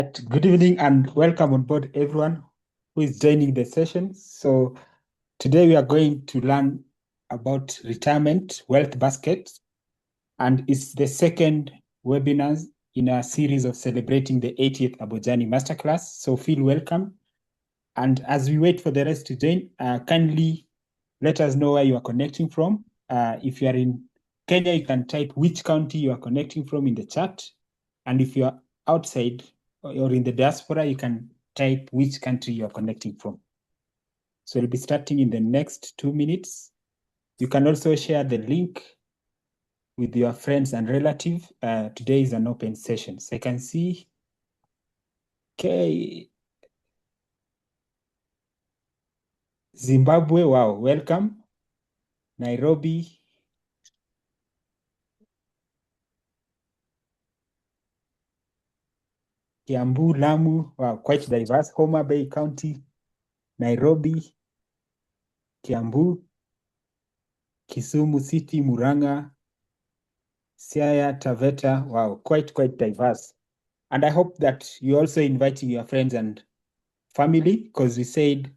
Good evening and welcome on board everyone who is joining the session. So today we are going to learn about retirement wealth basket, and it's the second webinar in a series of celebrating the 80th Abojani Masterclass. So feel welcome. And as we wait for the rest to join, kindly let us know where you are connecting from. If you are in Kenya, you can type which county you are connecting from in the chat. And if you are outside or in the diaspora, you can type which country you are connecting from. So we'll be starting in the next 2 minutes. You can also share the link with your friends and relatives. Today is an open session. So I can see, okay, Zimbabwe, wow, welcome. Nairobi, Kiambu, Lamu, wow, quite diverse. Homa Bay County, Nairobi, Kiambu, Kisumu City, Murang'a, Siaya, Taveta, wow, quite diverse. And I hope that you're also inviting your friends and family, because we said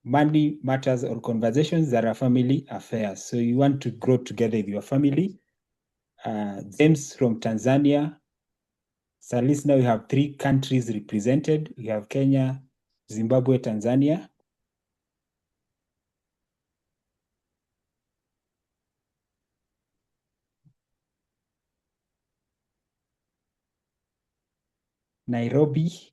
money matters or conversations that are family affairs. So you want to grow together with your family. James from Tanzania. So listener, we have 3 countries represented. We have Kenya, Zimbabwe, Tanzania. Nairobi.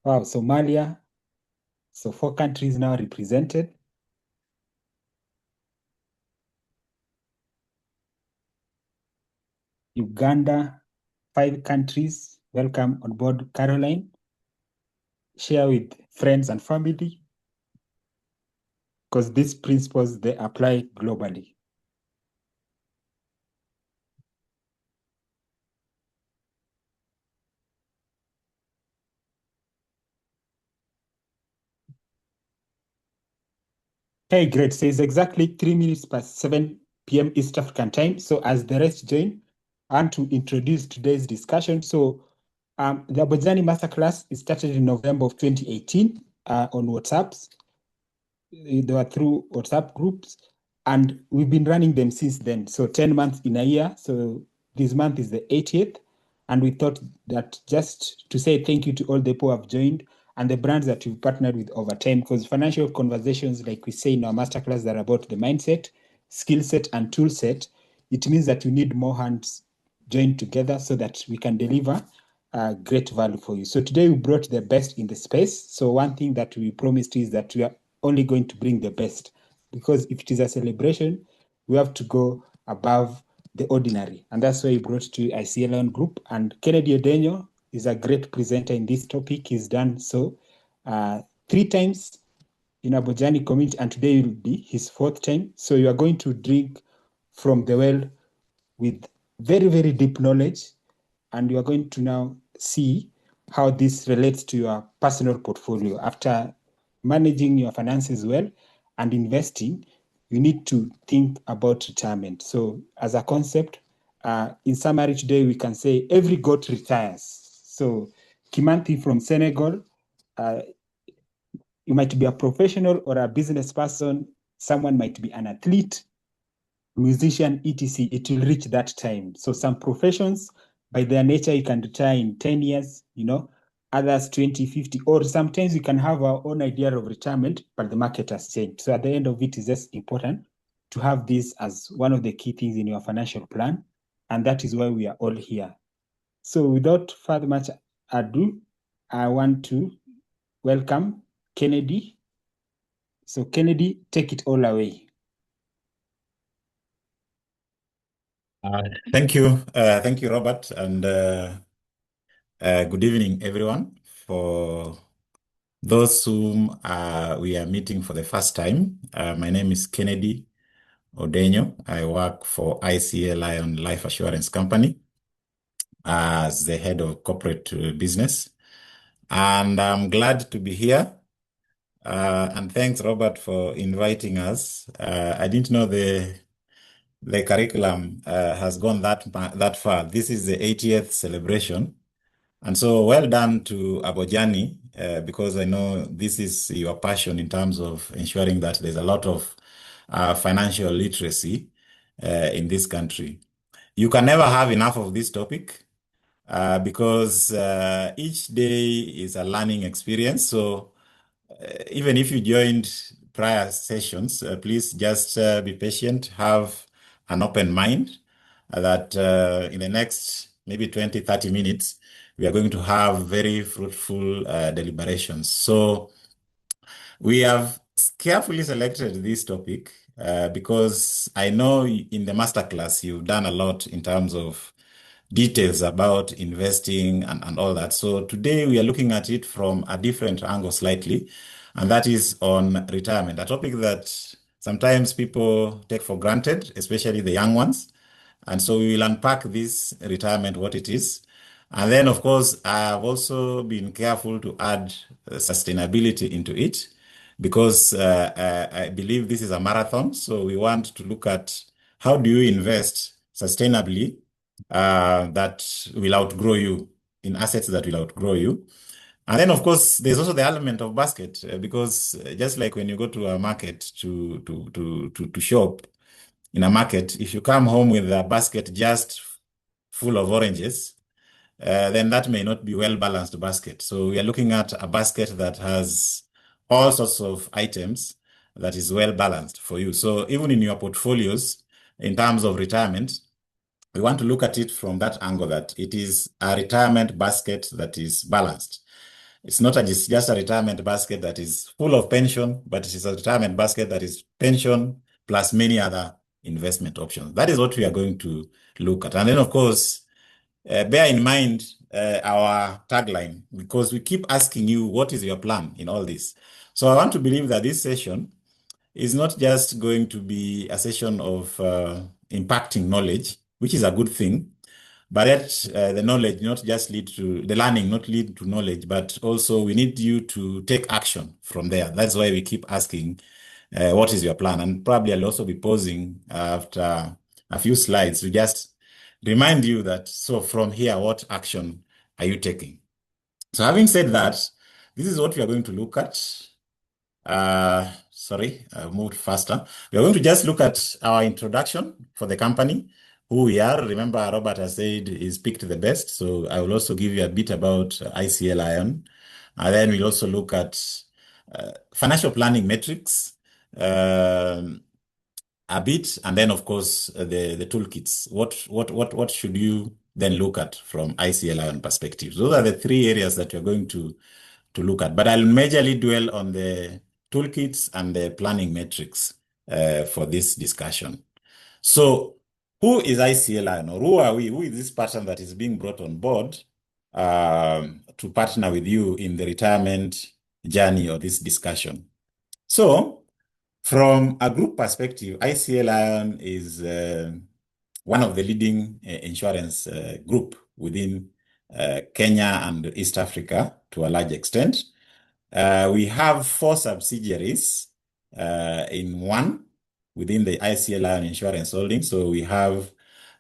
Wow, Somalia. So 4 countries now represented. Uganda, 5 countries. Welcome on board, Caroline. Share with friends and family, because these principles, they apply globally. Hey, great. So it's exactly 3 minutes past 7 p.m. East African time. So as the rest join, I want to introduce today's discussion. So the Abojani Masterclass is started in November of 2018 on WhatsApps. They were through WhatsApp groups, and we've been running them since then. So 10 months in a year. So this month is the 80th. And we thought that just to say thank you to all the people who have joined and the brands that we've partnered with over time, because financial conversations, like we say in our masterclass, that are about the mindset, skill set, and tool set. It means that we need more hands joined together so that we can deliver great value for you. So today we brought the best in the space. So one thing that we promised is that we are only going to bring the best, because if it is a celebration, we have to go above the ordinary. And that's why we brought to ICEA Group. And Kennedy Odenyo is a great presenter in this topic. He's done so 3 times in Abojani community, and today will be his 4th time. So you are going to drink from the well with very deep knowledge, and you are going to now see how this relates to your personal portfolio. After managing your finances well and investing, you need to think about retirement. So as a concept, in summary today, we can say every goat retires. So Kimanthi from Senegal, you might be a professional or a business person, someone might be an athlete, musician, etc. It will reach that time. So some professions, by their nature, you can retire in 10 years, others 20, 50, or sometimes we can have our own idea of retirement, but the market has changed. So at the end of it, it's just important to have this as one of the key things in your financial plan. And that is why we are all here. So without further much ado, I want to welcome Kennedy. So Kennedy, take it all away. Thank you. Thank you, Robert. And good evening, everyone. For those whom we are meeting for the first time, my name is Kennedy Odenyo. I work for ICEA Lion Life Assurance Company as the head of corporate business. And I'm glad to be here And thanks, Robert, for inviting us. I didn't know the curriculum has gone that far. This is the 80th celebration. And so well done to Abojani, because I know this is your passion in terms of ensuring that there's a lot of financial literacy in this country. You can never have enough of this topic because each day is a learning experience. So even if you joined prior sessions, please just be patient, have an open mind that in the next maybe 20, 30 minutes, we are going to have very fruitful deliberations. So we have carefully selected this topic because I know in the masterclass you've done a lot in terms of details about investing and all that. So today we are looking at it from a different angle slightly, and that is on retirement, a topic that sometimes people take for granted, especially the young ones. And so we will unpack this retirement, what it is. And then, of course, I've also been careful to add sustainability into it because I believe this is a marathon. So we want to look at how do you invest sustainably that will outgrow you in assets that will outgrow you. And then, of course, there's also the element of basket because just like when you go to a market to shop in a market, if you come home with a basket just full of oranges, then that may not be well-balanced basket. So we are looking at a basket that has all sorts of items that is well-balanced for you. So even in your portfolios, in terms of retirement, we want to look at it from that angle that it is a retirement basket that is balanced. It's not just a retirement basket that is full of pension, but it is a retirement basket that is pension plus many other investment options. That is what we are going to look at. And then, of course, bear in mind our tagline, because we keep asking you, what is your plan in all this? So I want to believe that this session is not just going to be a session of impacting knowledge, which is a good thing, but yet the knowledge not just lead to the learning, not lead to knowledge, but also we need you to take action from there. That's why we keep asking, what is your plan? And probably I'll also be pausing after a few slides to just remind you that, so from here, what action are you taking? So having said that, this is what we are going to look at. Sorry, I moved faster. We are going to just look at our introduction for the company, who we are. Remember, Robert has said he's picked the best. So I will also give you a bit about ICEA Lion. And then we'll also look at financial planning metrics, a bit, and then of course the toolkits. What should you then look at from ICEA Lion perspective? Those are the three areas that you're going to look at. But I'll majorly dwell on the toolkits and the planning metrics for this discussion. So who is ICEA Lion, or who are we? Who is this person that is being brought on board to partner with you in the retirement journey or this discussion? So from a group perspective, ICEA Lion is one of the leading insurance group within Kenya and East Africa to a large extent. We have 4 subsidiaries in one within the ICEA Lion Insurance Holding. So we have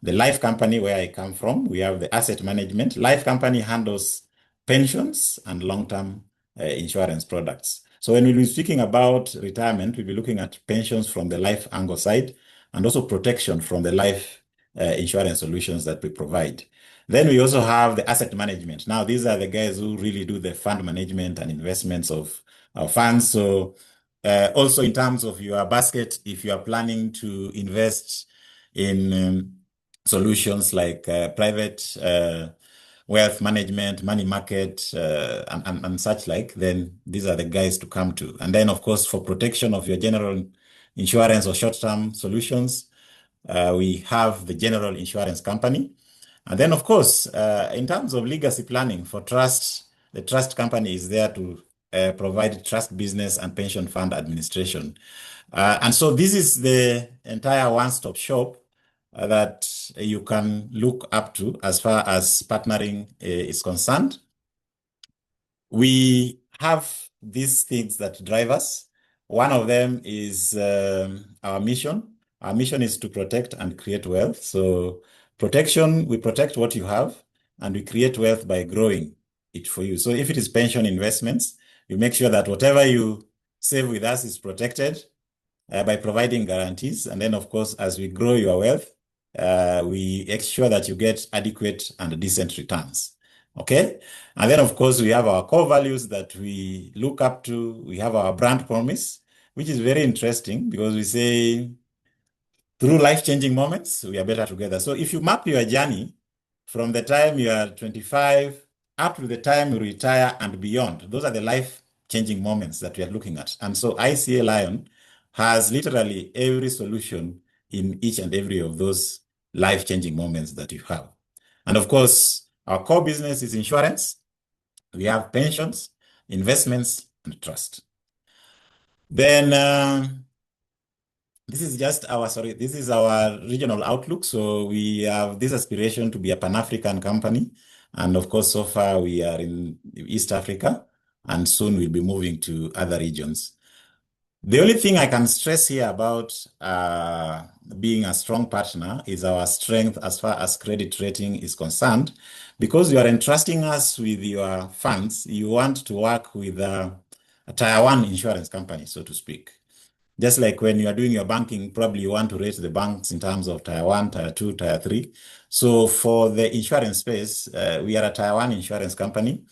the life company where I come from. We have the asset management. Life company handles pensions and long-term insurance products. So when we'll be speaking about retirement, we'll be looking at pensions from the life angle side and also protection from the life insurance solutions that we provide. Then we also have the asset management. Now, these are the guys who really do the fund management and investments of our funds. So also in terms of your basket, if you are planning to invest in solutions like private wealth management, money market, and such like, then these are the guys to come to. And then, of course, for protection of your general insurance or short-term solutions, we have the general insurance company. And then, of course, in terms of legacy planning for trust, the trust company is there to provide trust business and pension fund administration. And so this is the entire one-stop shop that you can look up to as far as partnering is concerned. We have these things that drive us. One of them is our mission. Our mission is to protect and create wealth. So protection, we protect what you have, and we create wealth by growing it for you. So if it is pension investments, you make sure that whatever you save with us is protected by providing guarantees. And then, of course, as we grow your wealth, we ensure that you get adequate and decent returns. Okay. And then, of course, we have our core values that we look up to. We have our brand promise, which is very interesting because we say, through life-changing moments, we are better together. So if you map your journey from the time you are 25 up to the time you retire and beyond, those are the life-changing moments that we are looking at. And so ICEA Lion has literally every solution in each and every of those life-changing moments that you have. And of course, our core business is insurance. We have pensions, investments, and trust. Then this is our regional outlook. So we have this aspiration to be a Pan-African company. And of course, so far we are in East Africa, and soon we'll be moving to other regions. The only thing I can stress here about being a strong partner is our strength as far as credit rating is concerned. Because you are entrusting us with your funds, you want to work with a Tier 1 insurance company, so to speak. Just like when you are doing your banking, probably you want to rate the banks in terms of Tier 1, Tier 2, Tier 3. So for the insurance space, we are a Tier 1 insurance company.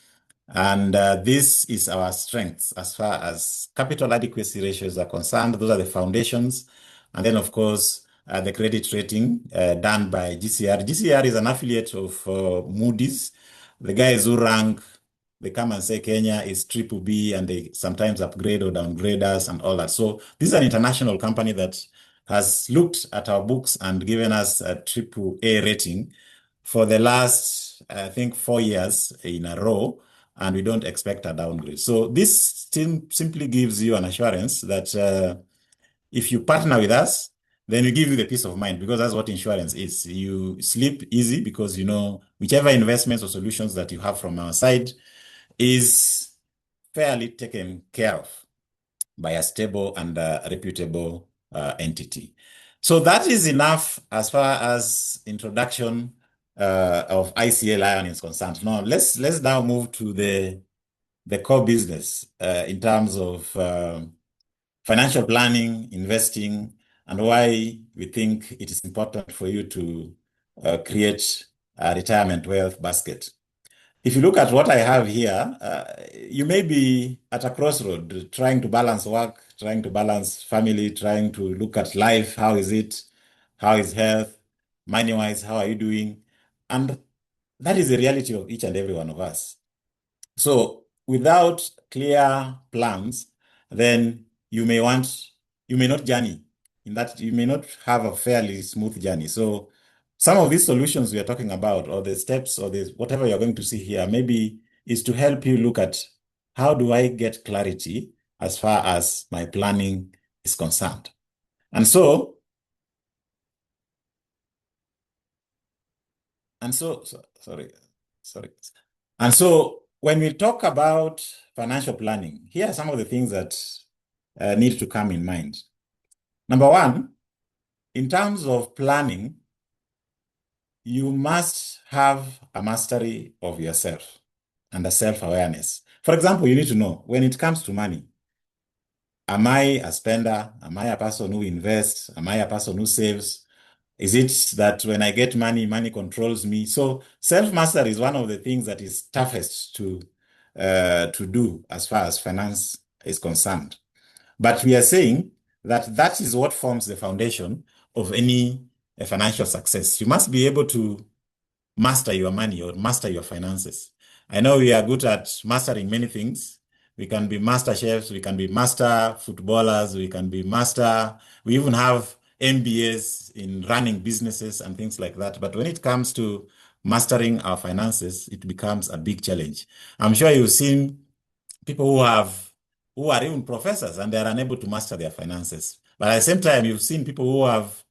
And this is our strengths as far as capital adequacy ratios are concerned. Those are the foundations. And then, of course, the credit rating done by GCR. GCR is an affiliate of Moody's. The guys who rank, they come and say Kenya is triple B, and they sometimes upgrade or downgrade us and all that. So this is an international company that has looked at our books and given us a triple A rating for the last, I think, 4 years in a row, and we don't expect a downgrade. So this simply gives you an assurance that if you partner with us, then we give you the peace of mind, because that's what insurance is. You sleep easy because you know whichever investments or solutions that you have from our side is fairly taken care of by a stable and reputable entity. So that is enough as far as introduction of ICEA Lion is concerned. Now let's now move to the core business in terms of financial planning, investing, and why we think it is important for you to create a retirement wealth basket. If you look at what I have here, you may be at a crossroad, trying to balance work, trying to balance family, trying to look at life. How is it? How is health? Money-wise, how are you doing? And that is the reality of each and every one of us. So without clear plans, then you may not journey in that, you may not have a fairly smooth journey. So some of these solutions we are talking about, or the steps, or the whatever you're going to see here, maybe is to help you look at how do I get clarity as far as my planning is concerned. And so sorry. And so when we talk about financial planning, here are some of the things that need to come in mind. Number one, in terms of planning, you must have a mastery of yourself and a self-awareness. For example, you need to know when it comes to money, am I a spender? Am I a person who invests? Am I a person who saves? Is it that when I get money, money controls me? So self-mastery is one of the things that is toughest to do as far as finance is concerned. But we are saying that that is what forms the foundation of any financial success. You must be able to master your money or master your finances. I know we are good at mastering many things. We can be master chefs, we can be master footballers, we even have MBAs in running businesses and things like that. But when it comes to mastering our finances, it becomes a big challenge. I'm sure you've seen people who are even professors and they are unable to master their finances. But at the same time, you've seen people who have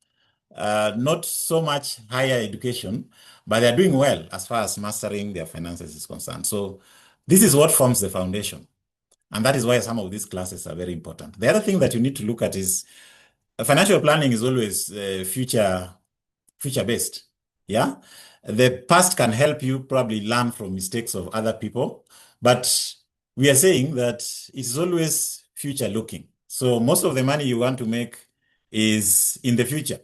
not so much higher education, but they're doing well as far as mastering their finances is concerned. So this is what forms the foundation. And that is why some of these classes are very important. The other thing that you need to look at is financial planning is always future based. Yeah. The past can help you probably learn from mistakes of other people, but we are saying that it's always future looking. So most of the money you want to make is in the future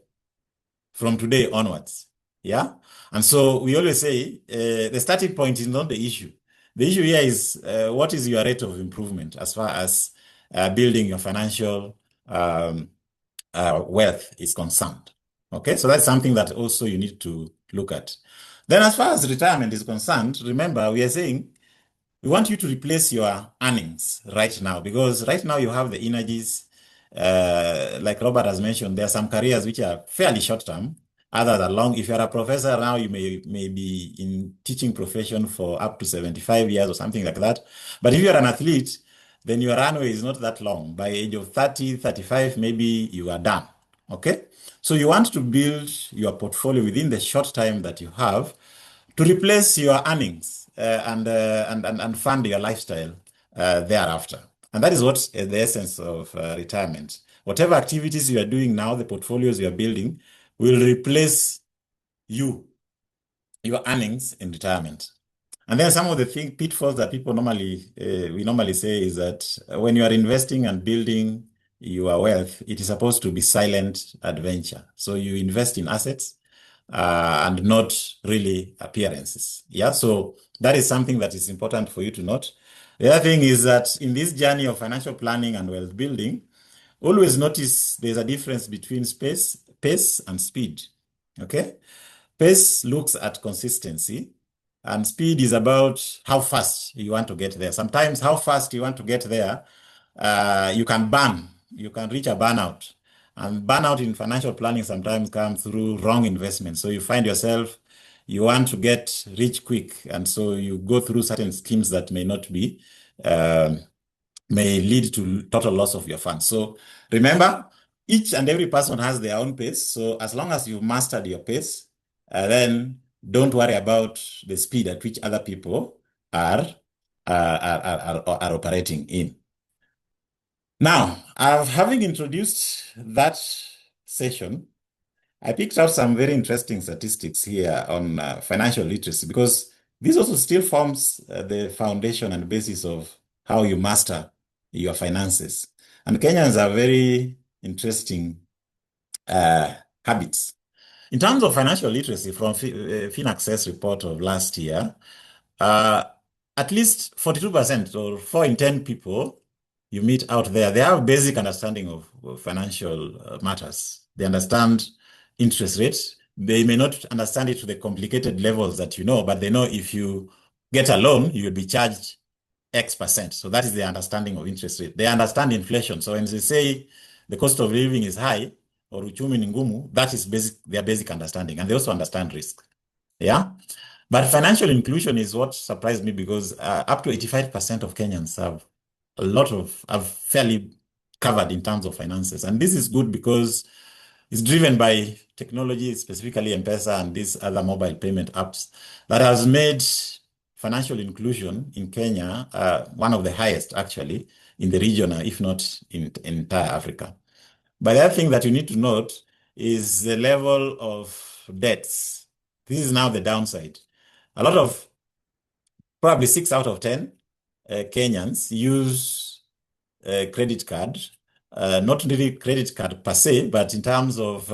from today onwards. Yeah. And so we always say the starting point is not the issue. The issue here is what is your rate of improvement as far as building your financial um, wealth is concerned. Okay, so that's something that also you need to look at. Then, as far as retirement is concerned, remember we are saying we want you to replace your earnings right now because right now you have the energies. Like Robert has mentioned, there are some careers which are fairly short term. Others are long. If you're a professor now, you may be in teaching profession for up to 75 years or something like that. But if you're an athlete, then your runway is not that long. By age of 30, 35, maybe you are done. Okay? So you want to build your portfolio within the short time that you have to replace your earnings and fund your lifestyle thereafter. And that is what the essence of retirement. Whatever activities you are doing now, the portfolios you are building will replace you, your earnings in retirement. And then some of the pitfalls that people we normally say is that when you are investing and building your wealth, it is supposed to be silent adventure. So you invest in assets and not really appearances. Yeah, so that is something that is important for you to note. The other thing is that in this journey of financial planning and wealth building, always notice there's a difference between pace and speed. Okay? Pace looks at consistency, and speed is about how fast you want to get there. Sometimes how fast you want to get there, you can reach a burnout. And burnout in financial planning sometimes comes through wrong investment. So you find yourself, you want to get rich quick. And so you go through certain schemes that may not be, may lead to total loss of your funds. So remember, each and every person has their own pace. So as long as you've mastered your pace, then don't worry about the speed at which other people are operating in. Now, having introduced that session, I picked out some very interesting statistics here on financial literacy because this also still forms the foundation and basis of how you master your finances. And Kenyans are very interesting habits. In terms of financial literacy, from FinAccess report of last year, at least 42% or 4 in 10 people you meet out there, they have basic understanding of financial matters. They understand interest rates. They may not understand it to the complicated levels that you know, but they know if you get a loan, you will be charged X%. So that is the understanding of interest rate. They understand inflation. So when they say the cost of living is high or uchumi ni ngumu, that is their basic understanding. And they also understand risk. Yeah. But financial inclusion is what surprised me because up to 85% of Kenyans have fairly covered in terms of finances. And this is good because it's driven by technology, specifically M-Pesa and these other mobile payment apps that has made financial inclusion in Kenya one of the highest actually in the region, if not in entire Africa. But the other thing that you need to note is the level of debts. This is now the downside. A lot of, probably 6 out of 10 Kenyans use credit card, not really credit card per se, but in terms of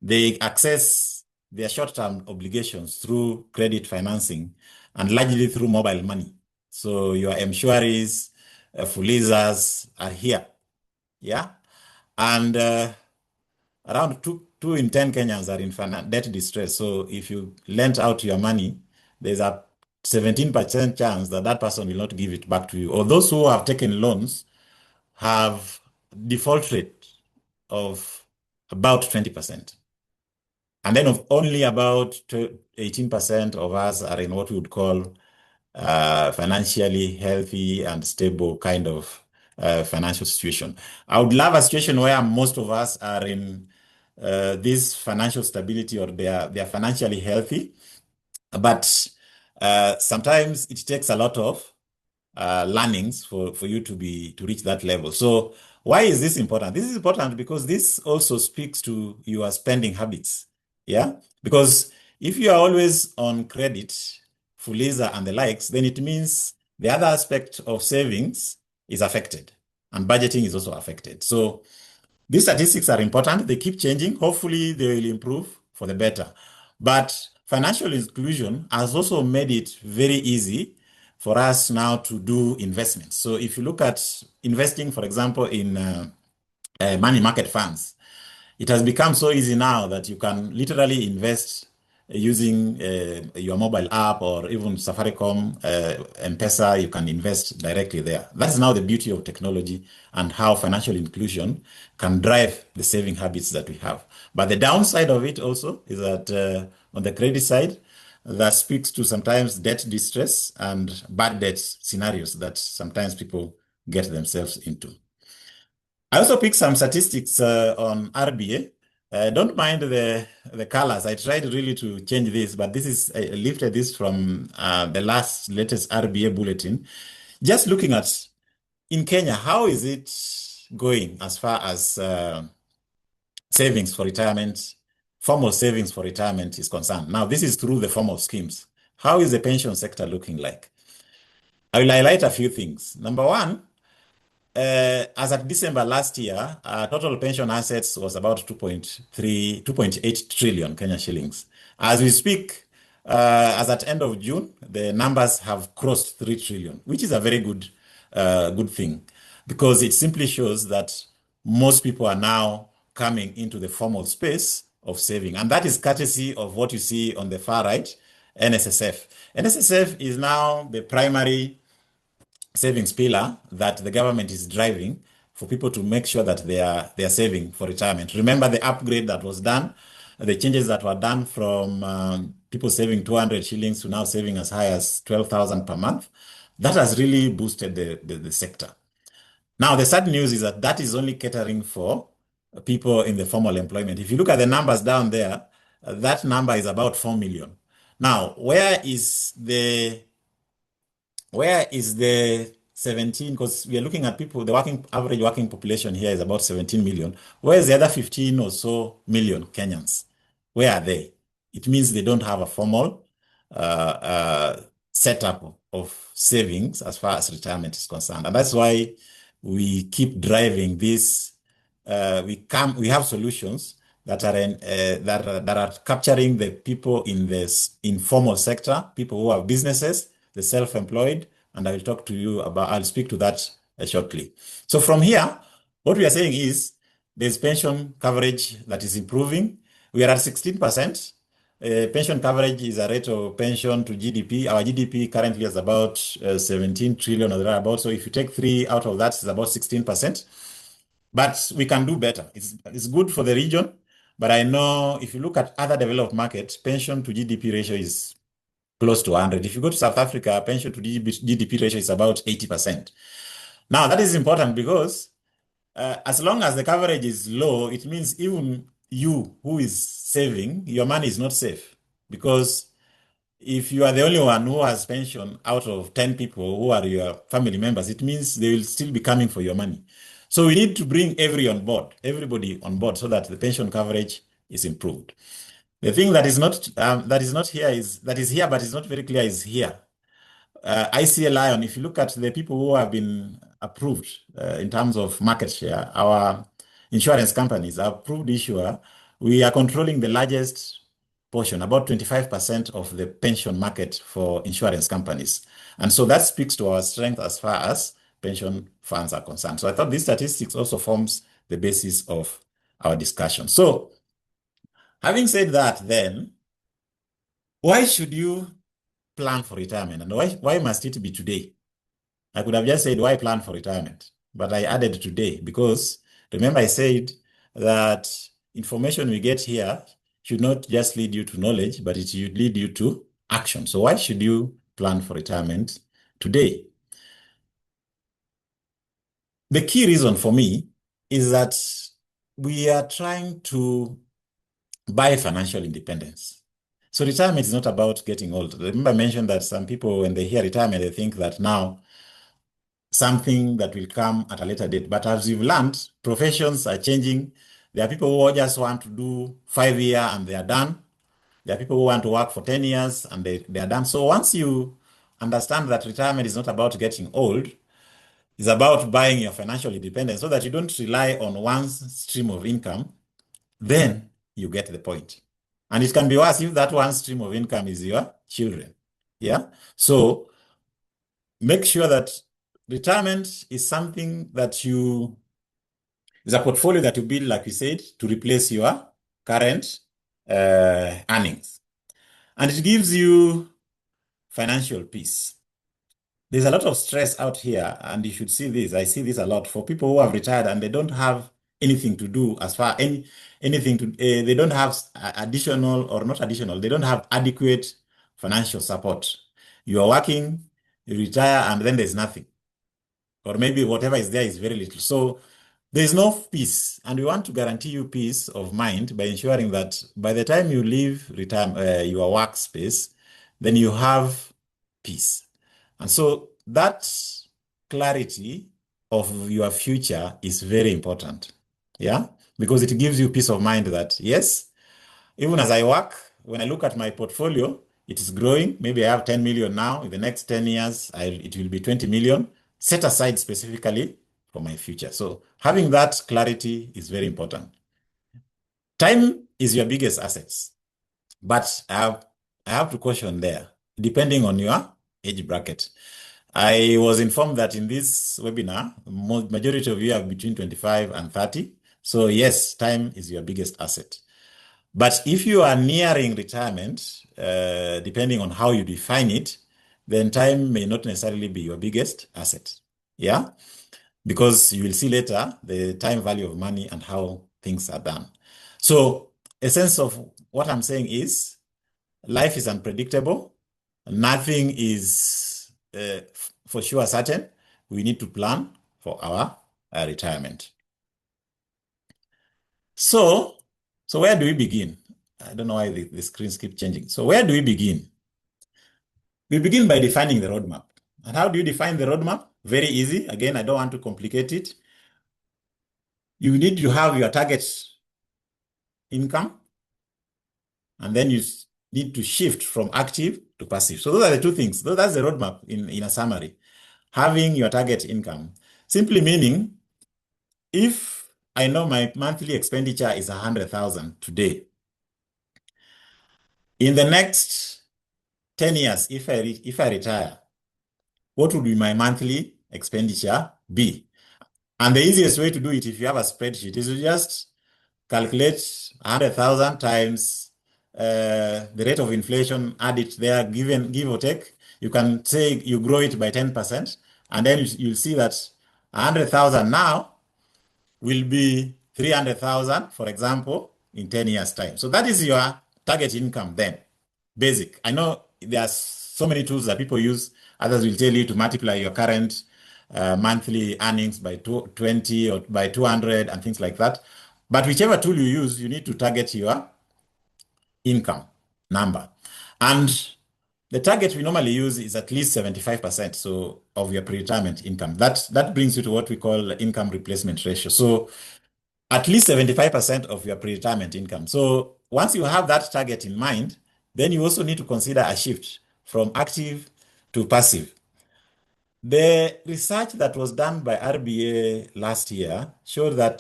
they access their short-term obligations through credit financing and largely through mobile money. So your M-Shwaris, Fulizas are here. Yeah. And around 2 in 10 Kenyans are in debt distress. So if you lent out your money, there's a 17% chance that that person will not give it back to you. Or those who have taken loans have default rate of about 20%. And then of only about 18% of us are in what we would call financially healthy and stable kind of financial situation. I would love a situation where most of us are in this financial stability or they are financially healthy, but sometimes it takes a lot of learnings for you to reach that level. So why is this important? This is important because this also speaks to your spending habits. Yeah, because if you are always on credit, Fuliza and the likes, then it means the other aspect of savings is affected and budgeting is also affected. So these statistics are important. They keep changing. Hopefully, they will improve for the better. But financial inclusion has also made it very easy for us now to do investments. So if you look at investing, for example, in money market funds, it has become so easy now that you can literally invest using your mobile app or even Safaricom, M-Pesa, you can invest directly there. That's now the beauty of technology and how financial inclusion can drive the saving habits that we have. But the downside of it also is that on the credit side, that speaks to sometimes debt distress and bad debt scenarios that sometimes people get themselves into. I also picked some statistics on RBA. Don't mind the colors. I tried really to change this, but this is I lifted this from the latest RBA bulletin. Just looking at in Kenya, how is it going as far as savings for retirement, formal savings for retirement is concerned? Now, this is through the formal schemes. How is the pension sector looking like? I will highlight a few things. Number one, as at December last year, total pension assets was about 2.8 trillion Kenya shillings. As we speak, as at end of June, the numbers have crossed 3 trillion, which is a very good thing because it simply shows that most people are now coming into the formal space of saving. And that is courtesy of what you see on the far right, NSSF. NSSF is now the primary savings pillar that the government is driving for people to make sure that they are saving for retirement. Remember the upgrade that was done, the changes that were done from people saving 200 shillings to now saving as high as 12,000 per month. That has really boosted the sector. Now, the sad news is that is only catering for people in the formal employment. If you look at the numbers down there, that number is about 4 million. Now, where is the 17? Because we are looking at people, the average working population here is about 17 million. Where is the other 15 or so million Kenyans? Where are they? It means they don't have a formal setup of savings as far as retirement is concerned. And that's why we keep driving this. We have solutions that are capturing the people in this informal sector, people who have businesses, the self-employed, and I will talk to you about, I'll speak to that shortly. So from here, what we are saying is there's pension coverage that is improving. We are at 16%. Pension coverage is a rate of pension to GDP. Our GDP currently is about 17 trillion or thereabouts. So if you take 3 out of that, it's about 16%. But we can do better. It's good for the region. But I know if you look at other developed markets, pension to GDP ratio is close to 100. If you go to South Africa, pension to GDP ratio is about 80%. Now, that is important because as long as the coverage is low, it means even you who is saving, your money is not safe. Because if you are the only one who has pension out of 10 people who are your family members, it means they will still be coming for your money. So we need to bring everybody on board so that the pension coverage is improved. The thing that is here but is not very clear is here. ICEA Lion, if you look at the people who have been approved in terms of market share, our insurance companies are approved issuer. We are controlling the largest portion, about 25% of the pension market for insurance companies. And so that speaks to our strength as far as pension funds are concerned. So I thought these statistics also forms the basis of our discussion. So having said that, then, why should you plan for retirement? And why must it be today? I could have just said, why plan for retirement? But I added today because remember I said that information we get here should not just lead you to knowledge, but it should lead you to action. So why should you plan for retirement today? The key reason for me is that we are trying to buy financial independence. So retirement is not about getting old. Remember I mentioned that some people, when they hear retirement, they think that now something that will come at a later date. But as you've learned, professions are changing. There are people who just want to do 5 years and they are done. There are people who want to work for 10 years and they are done. So once you understand that retirement is not about getting old, it's about buying your financial independence so that you don't rely on one stream of income, then you get the point. And it can be worse if that one stream of income is your children. Yeah. So make sure that retirement is something that is a portfolio that you build, like we said, to replace your current earnings. And it gives you financial peace. There's a lot of stress out here, and you should see this. I see this a lot for people who have retired and they don't have anything to do as far anything to they don't have additional or not additional. They don't have adequate financial support. You are working, you retire, and then there's nothing, or maybe whatever is there is very little. So there's no peace, and we want to guarantee you peace of mind by ensuring that by the time you leave your workspace, then you have peace. And so that clarity of your future is very important. Yeah, because it gives you peace of mind that yes, even as I work, when I look at my portfolio, it is growing. Maybe I have 10 million now. In the next 10 years, it will be 20 million set aside specifically for my future. So having that clarity is very important. Time is your biggest assets, but I have to caution there, depending on your age bracket. I was informed that in this webinar, majority of you are between 25 and 30. So yes, time is your biggest asset. But if you are nearing retirement, depending on how you define it, then time may not necessarily be your biggest asset. Yeah? Because you will see later the time value of money and how things are done. So a sense of what I'm saying is life is unpredictable. Nothing is for sure certain. We need to plan for our retirement. So where do we begin? I don't know why the screens keep changing. So where do we begin? We begin by defining the roadmap. And how do you define the roadmap? Very easy. Again, I don't want to complicate it. You need to have your target income, and then you need to shift from active to passive. So those are the two things. That's the roadmap in a summary. Having your target income, simply meaning if I know my monthly expenditure is 100,000 today, in the next 10 years, if I retire, what would be my monthly expenditure be? And the easiest way to do it, if you have a spreadsheet, is to just calculate 100,000 times the rate of inflation, add it there, give or take. You can say you grow it by 10%, and then you'll see that 100,000 now will be 300,000, for example, in 10 years' time. So that is your target income then, basic. I know there are so many tools that people use. Others will tell you to multiply your current monthly earnings by 20 or by 200 and things like that. But whichever tool you use, you need to target your income number. And the target we normally use is at least 75% so of your pre-retirement income. That brings you to what we call income replacement ratio. So at least 75% of your pre-retirement income. So once you have that target in mind, then you also need to consider a shift from active to passive. The research that was done by RBA last year showed that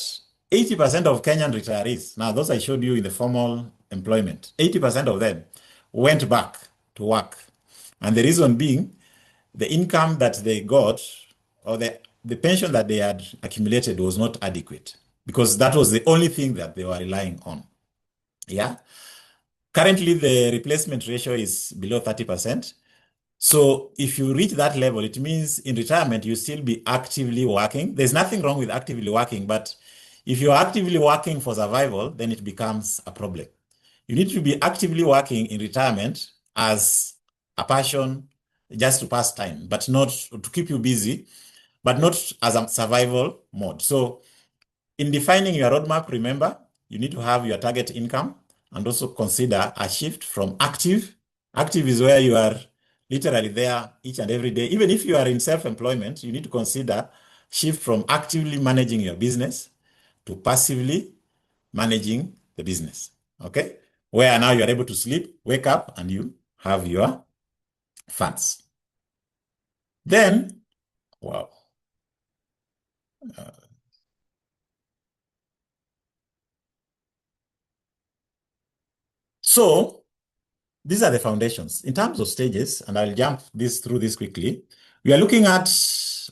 80% of Kenyan retirees, now those I showed you in the formal employment, 80% of them went back to work. And the reason being, the income that they got or the pension that they had accumulated was not adequate because that was the only thing that they were relying on. Yeah. Currently, the replacement ratio is below 30%. So if you reach that level, it means in retirement, you still be actively working. There's nothing wrong with actively working, but if you're actively working for survival, then it becomes a problem. You need to be actively working in retirement as a passion, just to pass time, but not to keep you busy, but not as a survival mode. So in defining your roadmap, remember, you need to have your target income and also consider a shift from active. Active is where you are literally there each and every day. Even if you are in self-employment, you need to consider shift from actively managing your business to passively managing the business. Okay? Where now you are able to sleep, wake up, and you have your funds. Then, wow. Uh, so these are the foundations. In terms of stages, and I'll jump through this quickly, we are looking at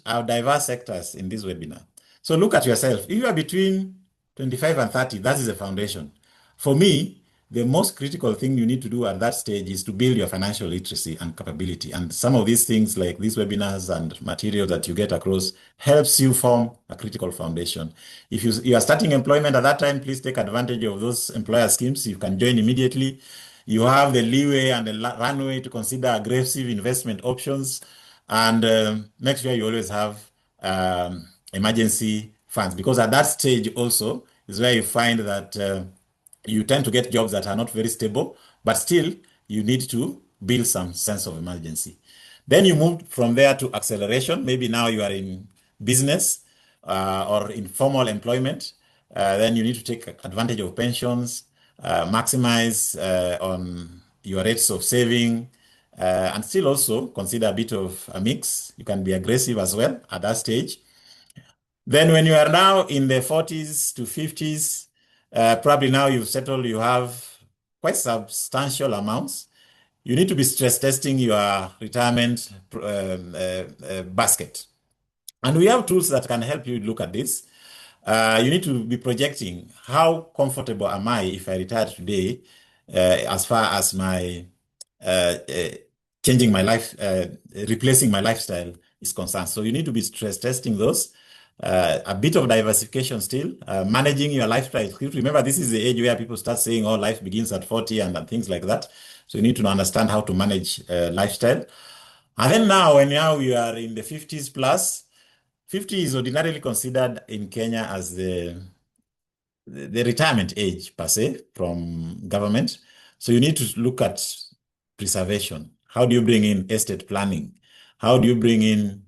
our diverse sectors in this webinar. So look at yourself. If you are between 25 and 30, that is the foundation. For me, the most critical thing you need to do at that stage is to build your financial literacy and capability. And some of these things like these webinars and material that you get across helps you form a critical foundation. If you are starting employment at that time, please take advantage of those employer schemes. You can join immediately. You have the leeway and the runway to consider aggressive investment options, and make sure you always have emergency funds, because at that stage also is where you find that you tend to get jobs that are not very stable, but still you need to build some sense of emergency. Then you move from there to acceleration. Maybe now you are in business or in formal employment. Then you need to take advantage of pensions, maximize on your rates of saving, and still also consider a bit of a mix. You can be aggressive as well at that stage. Then when you are now in the 40s to 50s, probably now you've settled, you have quite substantial amounts. You need to be stress testing your retirement basket. And we have tools that can help you look at this. You need to be projecting how comfortable am I if I retire today, as far as my changing my life, replacing my lifestyle is concerned. So you need to be stress testing those. A bit of diversification still, managing your lifestyle. Remember, this is the age where people start saying, oh, life begins at 40 and things like that. So you need to understand how to manage lifestyle. And then now, when now you are in the 50s plus, 50 is ordinarily considered in Kenya as the retirement age per se from government. So you need to look at preservation. How do you bring in estate planning? How do you bring in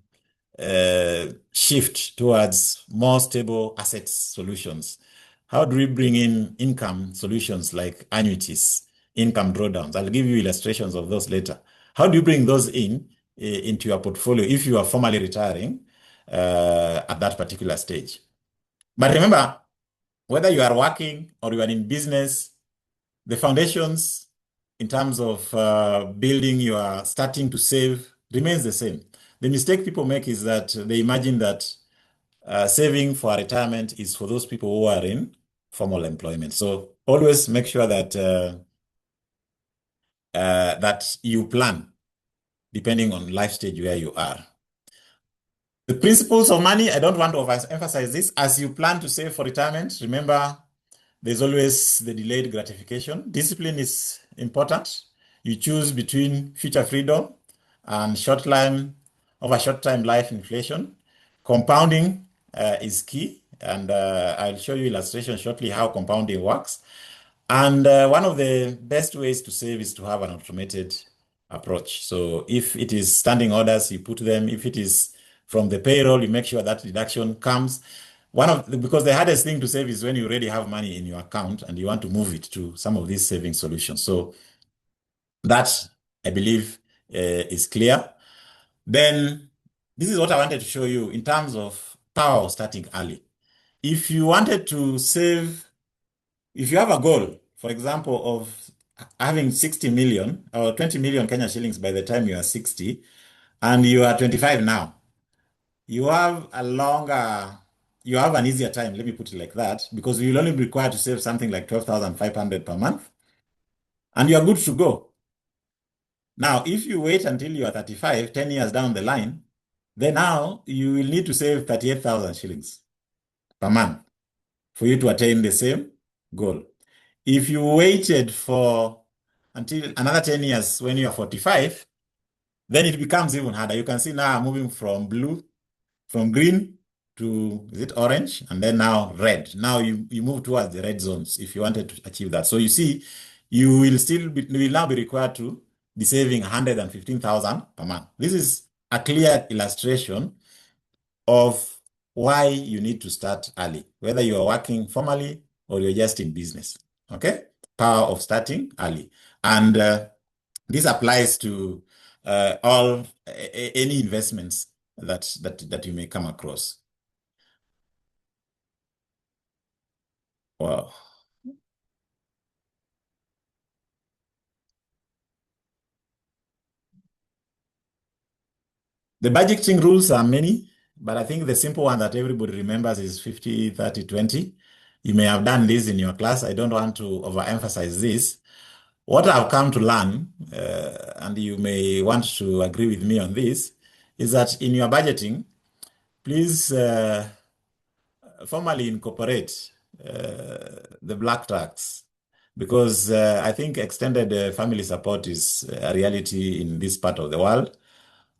shift towards more stable asset solutions? How do we bring in income solutions like annuities, income drawdowns? I'll give you illustrations of those later. How do you bring those into your portfolio if you are formally retiring at that particular stage? But remember, whether you are working or you are in business, the foundations in terms of building your starting to save remains the same. The mistake people make is that they imagine that saving for retirement is for those people who are in formal employment. So always make sure that that you plan depending on life stage where you are. The principles of money, I don't want to overemphasize this. As you plan to save for retirement, remember there's always the delayed gratification. Discipline is important. You choose between future freedom and short-time life inflation. Compounding is key, and I'll show you illustration shortly how compounding works. And one of the best ways to save is to have an automated approach. So if it is standing orders, you put them. If it is from the payroll, you make sure that deduction comes. Because the hardest thing to save is when you already have money in your account and you want to move it to some of these saving solutions. So that, I believe, is clear. Then this is what I wanted to show you in terms of power of starting early. If you wanted to save, if you have a goal, for example, of having 60 million or 20 million Kenya shillings by the time you are 60, and you are 25 now, you have an easier time, let me put it like that, because you will only be required to save something like 12,500 per month, and you are good to go. Now, if you wait until you are 35, 10 years down the line, then now you will need to save 38,000 shillings per month for you to attain the same goal. If you waited for until another 10 years when you are 45, then it becomes even harder. You can see now I'm moving from green to, is it orange? And then now red. Now you move towards the red zones if you wanted to achieve that. So you see, you will now be required to be saving 115,000 per month. This is a clear illustration of why you need to start early, whether you are working formally or you're just in business. Okay? Power of starting early. And this applies to all any investments that you may come across. Wow. The budgeting rules are many, but I think the simple one that everybody remembers is 50, 30, 20. You may have done this in your class. I don't want to overemphasize this. What I've come to learn, and you may want to agree with me on this, is that in your budgeting, please formally incorporate the black tax, because I think extended family support is a reality in this part of the world.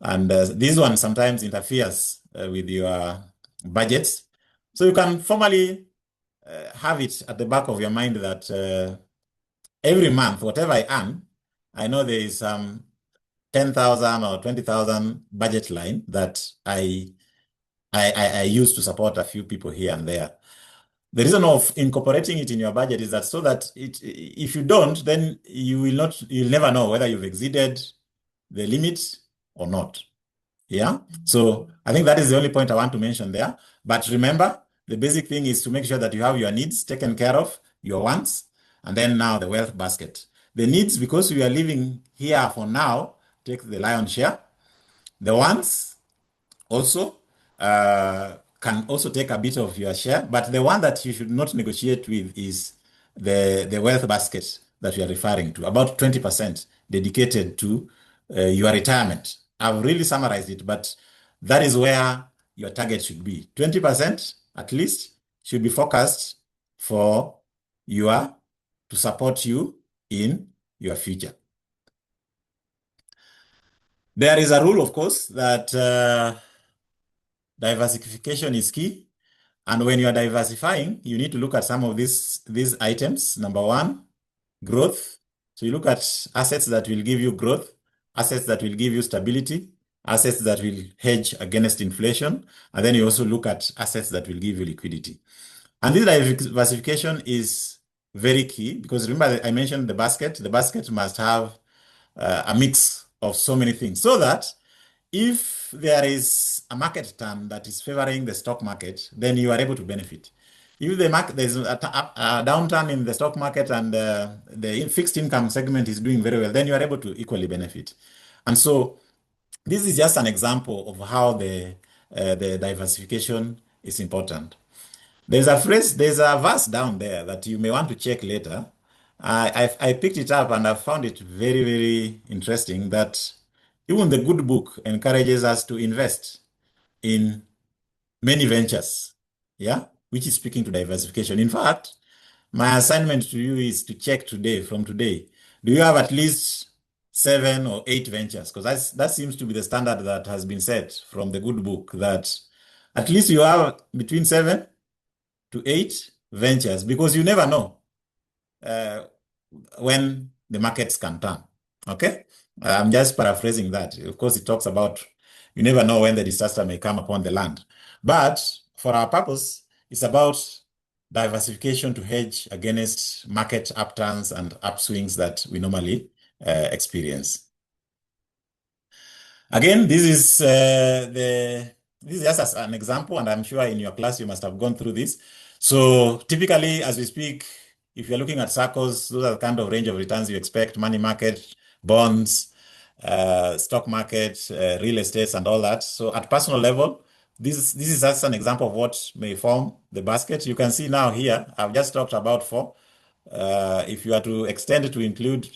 And this one sometimes interferes with your budgets. So you can formally have it at the back of your mind that every month, whatever I earn, I know there is 10,000 or 20,000 budget line that I use to support a few people here and there. The reason of incorporating it in your budget is that so that if you don't, then you'll never know whether you've exceeded the limit or not. Yeah. So I think that is the only point I want to mention there. But remember, the basic thing is to make sure that you have your needs taken care of, your wants, and then now the wealth basket. The needs, because we are living here for now, take the lion's share. The wants also can also take a bit of your share, but the one that you should not negotiate with is the wealth basket that we are referring to, about 20% dedicated to your retirement. I've really summarized it, but that is where your target should be. 20% at least should be focused for to support you in your future. There is a rule, of course, that diversification is key. And when you are diversifying, you need to look at some of these items. Number one, growth. So you look at assets that will give you growth, assets that will give you stability, assets that will hedge against inflation, and then you also look at assets that will give you liquidity. And this diversification is very key because remember I mentioned the basket. The basket must have a mix of so many things so that if there is a market turn that is favoring the stock market, then you are able to benefit. If there's a downturn in the stock market and the fixed income segment is doing very well, then you are able to equally benefit. And so this is just an example of how the diversification is important. There's a verse down there that you may want to check later. I picked it up and I found it very, very interesting that even the good book encourages us to invest in many ventures, yeah, which is speaking to diversification. In fact, my assignment to you is to check from today, do you have at least 7 or 8 ventures? Because that seems to be the standard that has been set from the good book, that at least you have between 7 to 8 ventures, because you never know when the markets can turn. Okay? I'm just paraphrasing that. Of course, it talks about you never know when the disaster may come upon the land. But for our purpose, it's about diversification to hedge against market upturns and upswings that we normally experience. Again, this is just as an example, and I'm sure in your class you must have gone through this. So typically, as we speak, if you're looking at circles, those are the kind of range of returns you expect: money market, bonds, stock market, real estates, and all that. So at personal level, this is just an example of what may form the basket. You can see now here, I've just talked about 4. If you are to extend it to include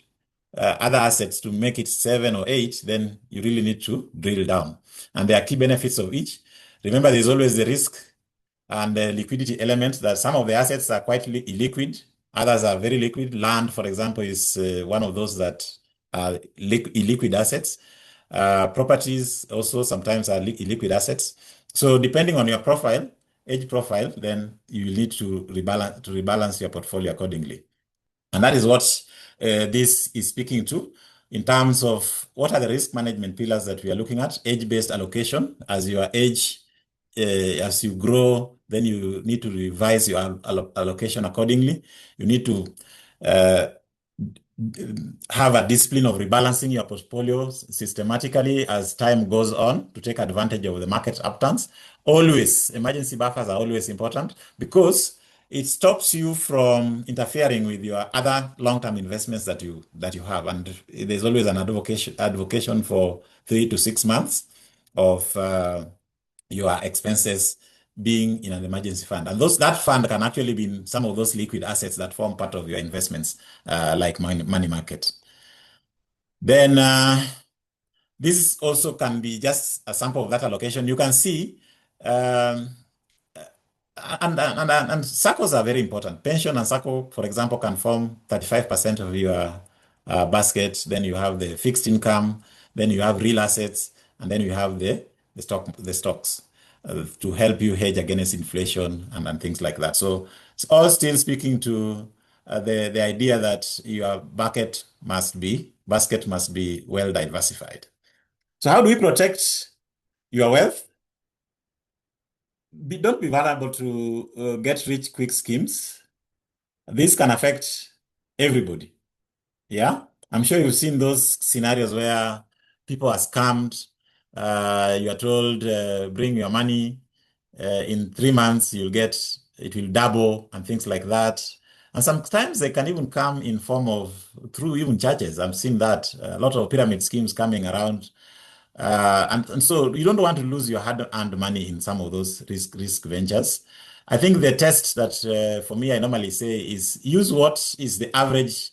other assets to make it 7 or 8, then you really need to drill down. And there are key benefits of each. Remember, there's always the risk and the liquidity element, that some of the assets are quite illiquid, others are very liquid. Land, for example, is one of those that are illiquid assets. Properties also sometimes are illiquid assets. So depending on your profile, age profile, then you will need to rebalance your portfolio accordingly. And that is what this is speaking to. in terms of what are the risk management pillars that we are looking at. Age-based allocation. As your age, as you grow, then you need to revise your allocation accordingly. You need to uh, have a discipline of rebalancing your portfolio systematically as time goes on to take advantage of the market upturns. Always, emergency buffers are always important because it stops you from interfering with your other long-term investments that you have. And there's always an advocation for 3 to 6 months of your expenses being in an emergency fund. And that fund can actually be in some of those liquid assets that form part of your investments, like money market. Then this also can be just a sample of that allocation. You can see, and SACCOs are very important. Pension and SACCO, for example, can form 35% of your basket. Then you have the fixed income, then you have real assets, and then you have the stocks to help you hedge against inflation and things like that. So it's all still speaking to the idea that your basket must be well diversified. So how do we protect your wealth? Don't be vulnerable to get rich quick schemes. This can affect everybody. Yeah, I'm sure you've seen those scenarios where people are scammed. You are told, bring your money. In 3 months, it will double and things like that. And sometimes they can even come in form of through even churches. I've seen that a lot of pyramid schemes coming around. And so you don't want to lose your hard-earned money in some of those risk ventures. I think the test that for me I normally say is use what is the average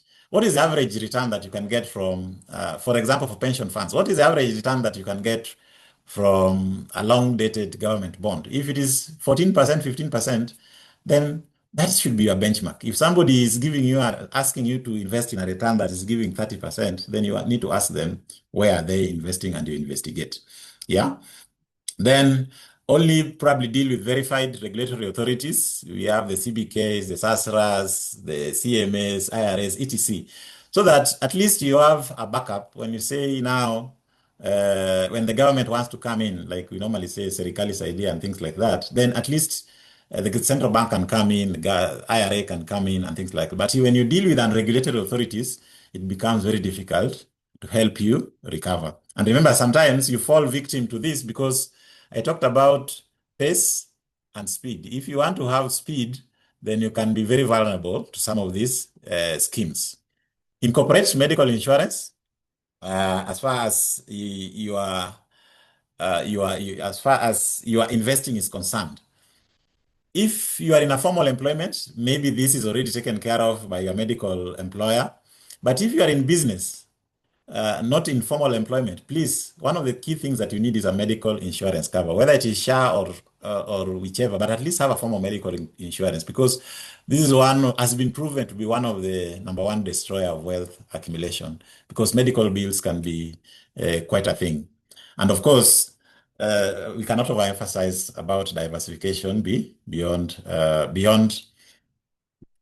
return that you can get from, for example, for pension funds. What is the average return that you can get from a long-dated government bond? If it is 14%, 15%, then that should be your benchmark. If somebody is asking you to invest in a return that is giving 30%, then you need to ask them where are they investing and you investigate. Yeah. Then only probably deal with verified regulatory authorities. We have the CBKs, the SASRAs, the CMAs, IRS, etc. So that at least you have a backup when you say now, when the government wants to come in, like we normally say, Serikali's idea and things like that, then at least the central bank can come in, the IRA can come in and things like that. But when you deal with unregulated authorities, it becomes very difficult to help you recover. And remember, sometimes you fall victim to this because I talked about pace and speed. If you want to have speed, then you can be very vulnerable to some of these schemes. Incorporate medical insurance as far as as far as your investing is concerned. If you are in a formal employment, maybe this is already taken care of by your medical employer. But if you are in business, not in formal employment, please, one of the key things that you need is a medical insurance cover, whether it is SHA or whichever, but at least have a form of medical insurance, because this is has been proven to be one of the #1 destroyer of wealth accumulation, because medical bills can be quite a thing. And of course, we cannot overemphasize about diversification beyond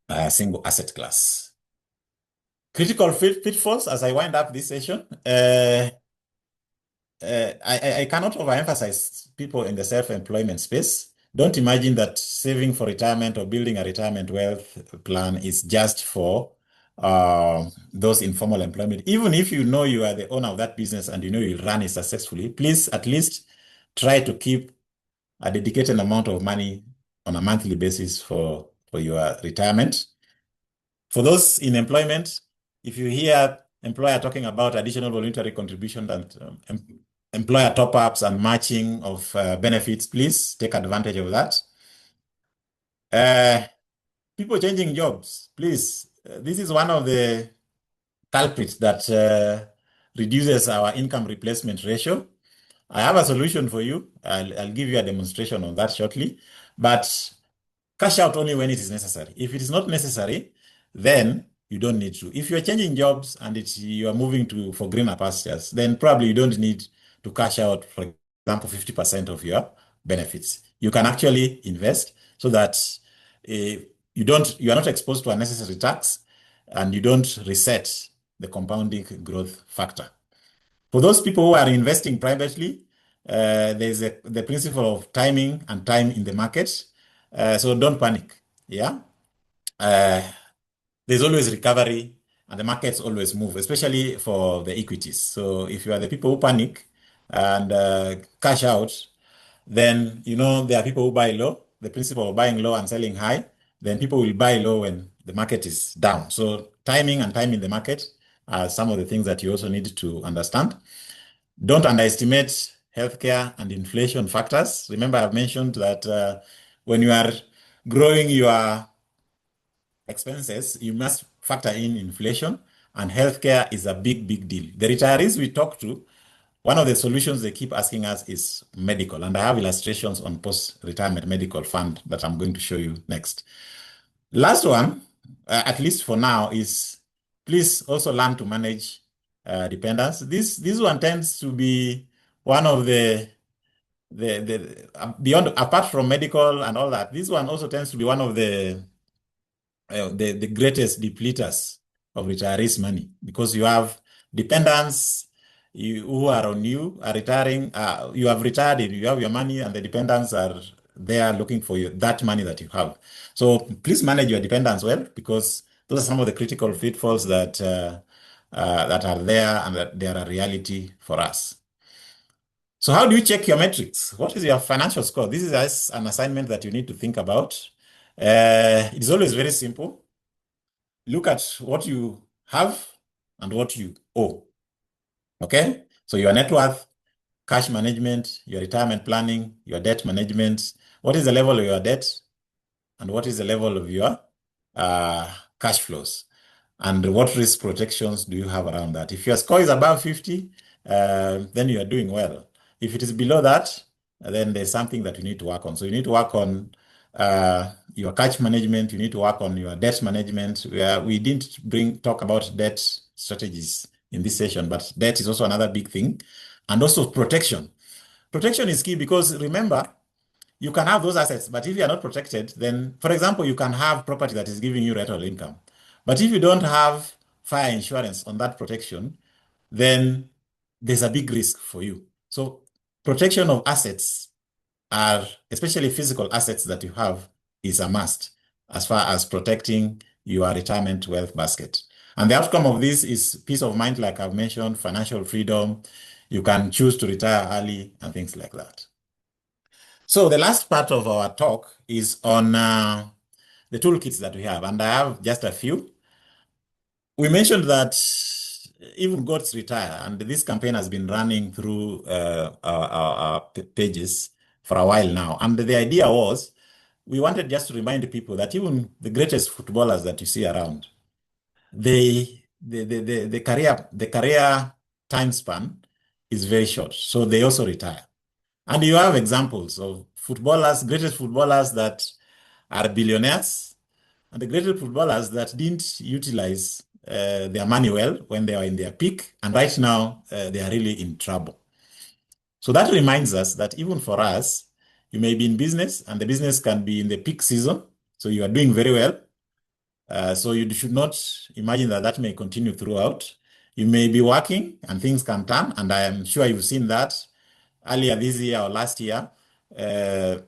a single asset class. Critical pitfalls as I wind up this session. I cannot overemphasize people in the self-employment space. Don't imagine that saving for retirement or building a retirement wealth plan is just for those informal employment. Even if you know you are the owner of that business and you know you'll run it successfully, please at least try to keep a dedicated amount of money on a monthly basis for your retirement. For those in employment, if you hear employer talking about additional voluntary contribution and employer top-ups and matching of benefits, please take advantage of that. People changing jobs, please. This is one of the culprits that reduces our income replacement ratio. I have a solution for you. I'll give you a demonstration on that shortly. But cash out only when it is necessary. If it is not necessary, then you don't need to. If you're changing jobs and you are moving for greener pastures, then probably you don't need to cash out, for example, 50% of your benefits. You can actually invest so that you are not exposed to unnecessary tax and you don't reset the compounding growth factor. For those people who are investing privately, there's the principle of timing and time in the market. So don't panic. Yeah. There's always recovery and the markets always move, especially for the equities. So if you are the people who panic and cash out, then there are people who buy low, the principle of buying low and selling high, then people will buy low when the market is down. So timing and time in the market are some of the things that you also need to understand. Don't underestimate healthcare and inflation factors. Remember, I've mentioned that when you are growing your expenses, you must factor in inflation, and healthcare is a big, big deal. The retirees we talk to, one of the solutions they keep asking us is medical, and I have illustrations on post-retirement medical fund that I'm going to show you next. Last one, at least for now, is please also learn to manage dependence. This one tends to be one of the beyond, apart from medical and all that, this one also tends to be one of the greatest depleters of retirees' money, because you have dependents who are on you, are retiring, you have retired, you have your money, and the dependents are there looking for that money that you have. So please manage your dependents well, because those are some of the critical pitfalls that that are there and that they are a reality for us. So how do you check your metrics? What is your financial score? This is an assignment that you need to think about. It is always very simple. Look at what you have and what you owe. Okay? So your net worth, cash management, your retirement planning, your debt management. What is the level of your debt? And what is the level of your cash flows? And what risk protections do you have around that? If your score is above 50, then you are doing well. If it is below that, then there's something that you need to work on. So you need to work on your cash management. You need to work on your debt management. We didn't talk about debt strategies in this session, but debt is also another big thing. And also protection. Protection is key, because remember, you can have those assets, but if you are not protected, then, for example, you can have property that is giving you rental income. But if you don't have fire insurance on that protection, then there's a big risk for you. So protection of assets, especially physical assets that you have, is a must as far as protecting your retirement wealth basket. And the outcome of this is peace of mind, like I've mentioned, financial freedom. You can choose to retire early and things like that. So the last part of our talk is on the toolkits that we have, and I have just a few. We mentioned that even goats retire, and this campaign has been running through our pages for a while now. And the idea was, we wanted just to remind people that even the greatest footballers that you see around, the career time span is very short, so they also retire. And you have examples of footballers, greatest footballers that are billionaires, and the greatest footballers that didn't utilize their money well when they were in their peak, and right now they are really in trouble. So that reminds us that even for us, you may be in business, and the business can be in the peak season, so you are doing very well. So you should not imagine that that may continue throughout. You may be working and things can turn, and I am sure you've seen that earlier this year or last year. The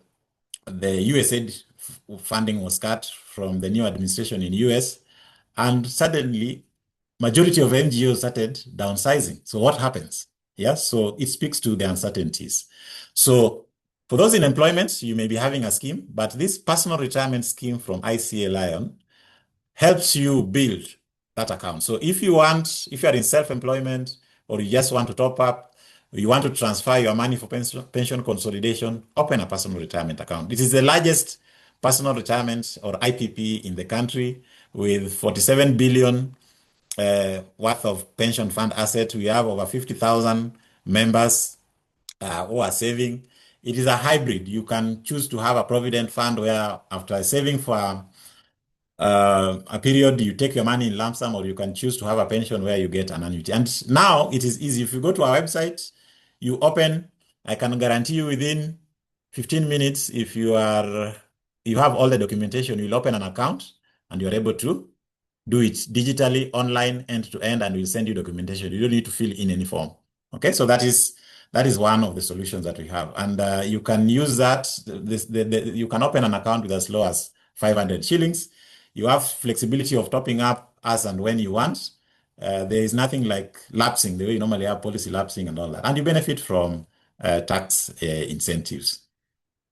USAID funding was cut from the new administration in US, and suddenly majority of NGOs started downsizing. So what happens? Yeah, so it speaks to the uncertainties. So for those in employment, you may be having a scheme, but this personal retirement scheme from ICEA Lion helps you build that account. So if you are in self-employment, or you just want to top up, or you want to transfer your money for pension consolidation, open a personal retirement account. This is the largest personal retirement, or IPP, in the country, with 47 billion worth of pension fund assets. We have over 50,000 members who are saving. It is a hybrid. You can choose to have a provident fund where, after saving for a period, you take your money in lump sum, or you can choose to have a pension where you get an annuity. And now it is easy. If you go to our website, you open, I can guarantee you within 15 minutes, if you have all the documentation, you'll open an account and you're able to do it digitally, online, end to end, and we'll send you documentation. You don't need to fill in any form. Okay, so that is one of the solutions that we have, and you can use that. You can open an account with as low as 500 shillings. You have flexibility of topping up as and when you want. There is nothing like lapsing the way you normally have policy lapsing and all that, and you benefit from tax incentives.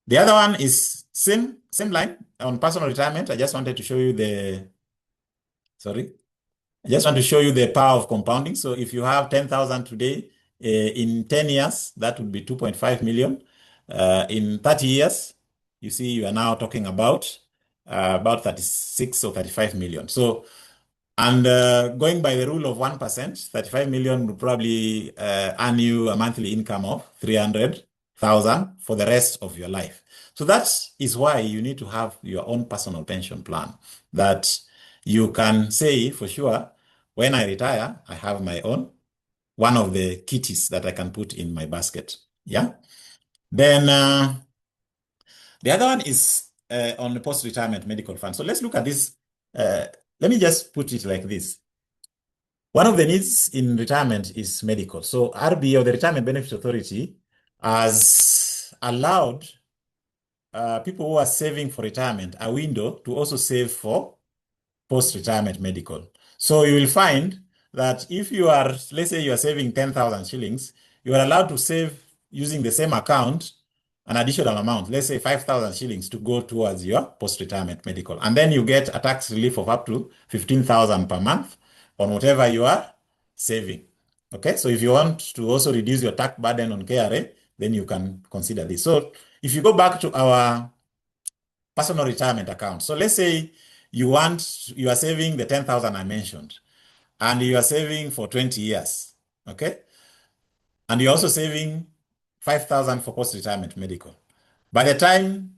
The other one is same line on personal retirement. I just wanted to show you sorry. I just want to show you the power of compounding. So if you have 10,000 today, in 10 years, that would be 2.5 million. In 30 years, you see, you are now talking about 36 or 35 million. So, and going by the rule of 1%, 35 million would probably earn you a monthly income of 300,000 for the rest of your life. So that is why you need to have your own personal pension plan that you can say for sure, when I retire, I have my own, one of the kitties that I can put in my basket. Yeah. Then the other one is on the post-retirement medical fund. So let's look at this. Let me just put it like this. One of the needs in retirement is medical. So RBA, or the Retirement Benefit Authority, has allowed people who are saving for retirement a window to also save for post-retirement medical. So you will find that if you are, let's say you are saving 10,000 shillings, you are allowed to save using the same account an additional amount, let's say 5,000 shillings, to go towards your post-retirement medical. And then you get a tax relief of up to 15,000 per month on whatever you are saving. Okay, so if you want to also reduce your tax burden on KRA, then you can consider this. So if you go back to our personal retirement account, so let's say you are saving the 10,000 I mentioned, and you are saving for 20 years, okay? And you're also saving 5,000 for post-retirement medical. By the time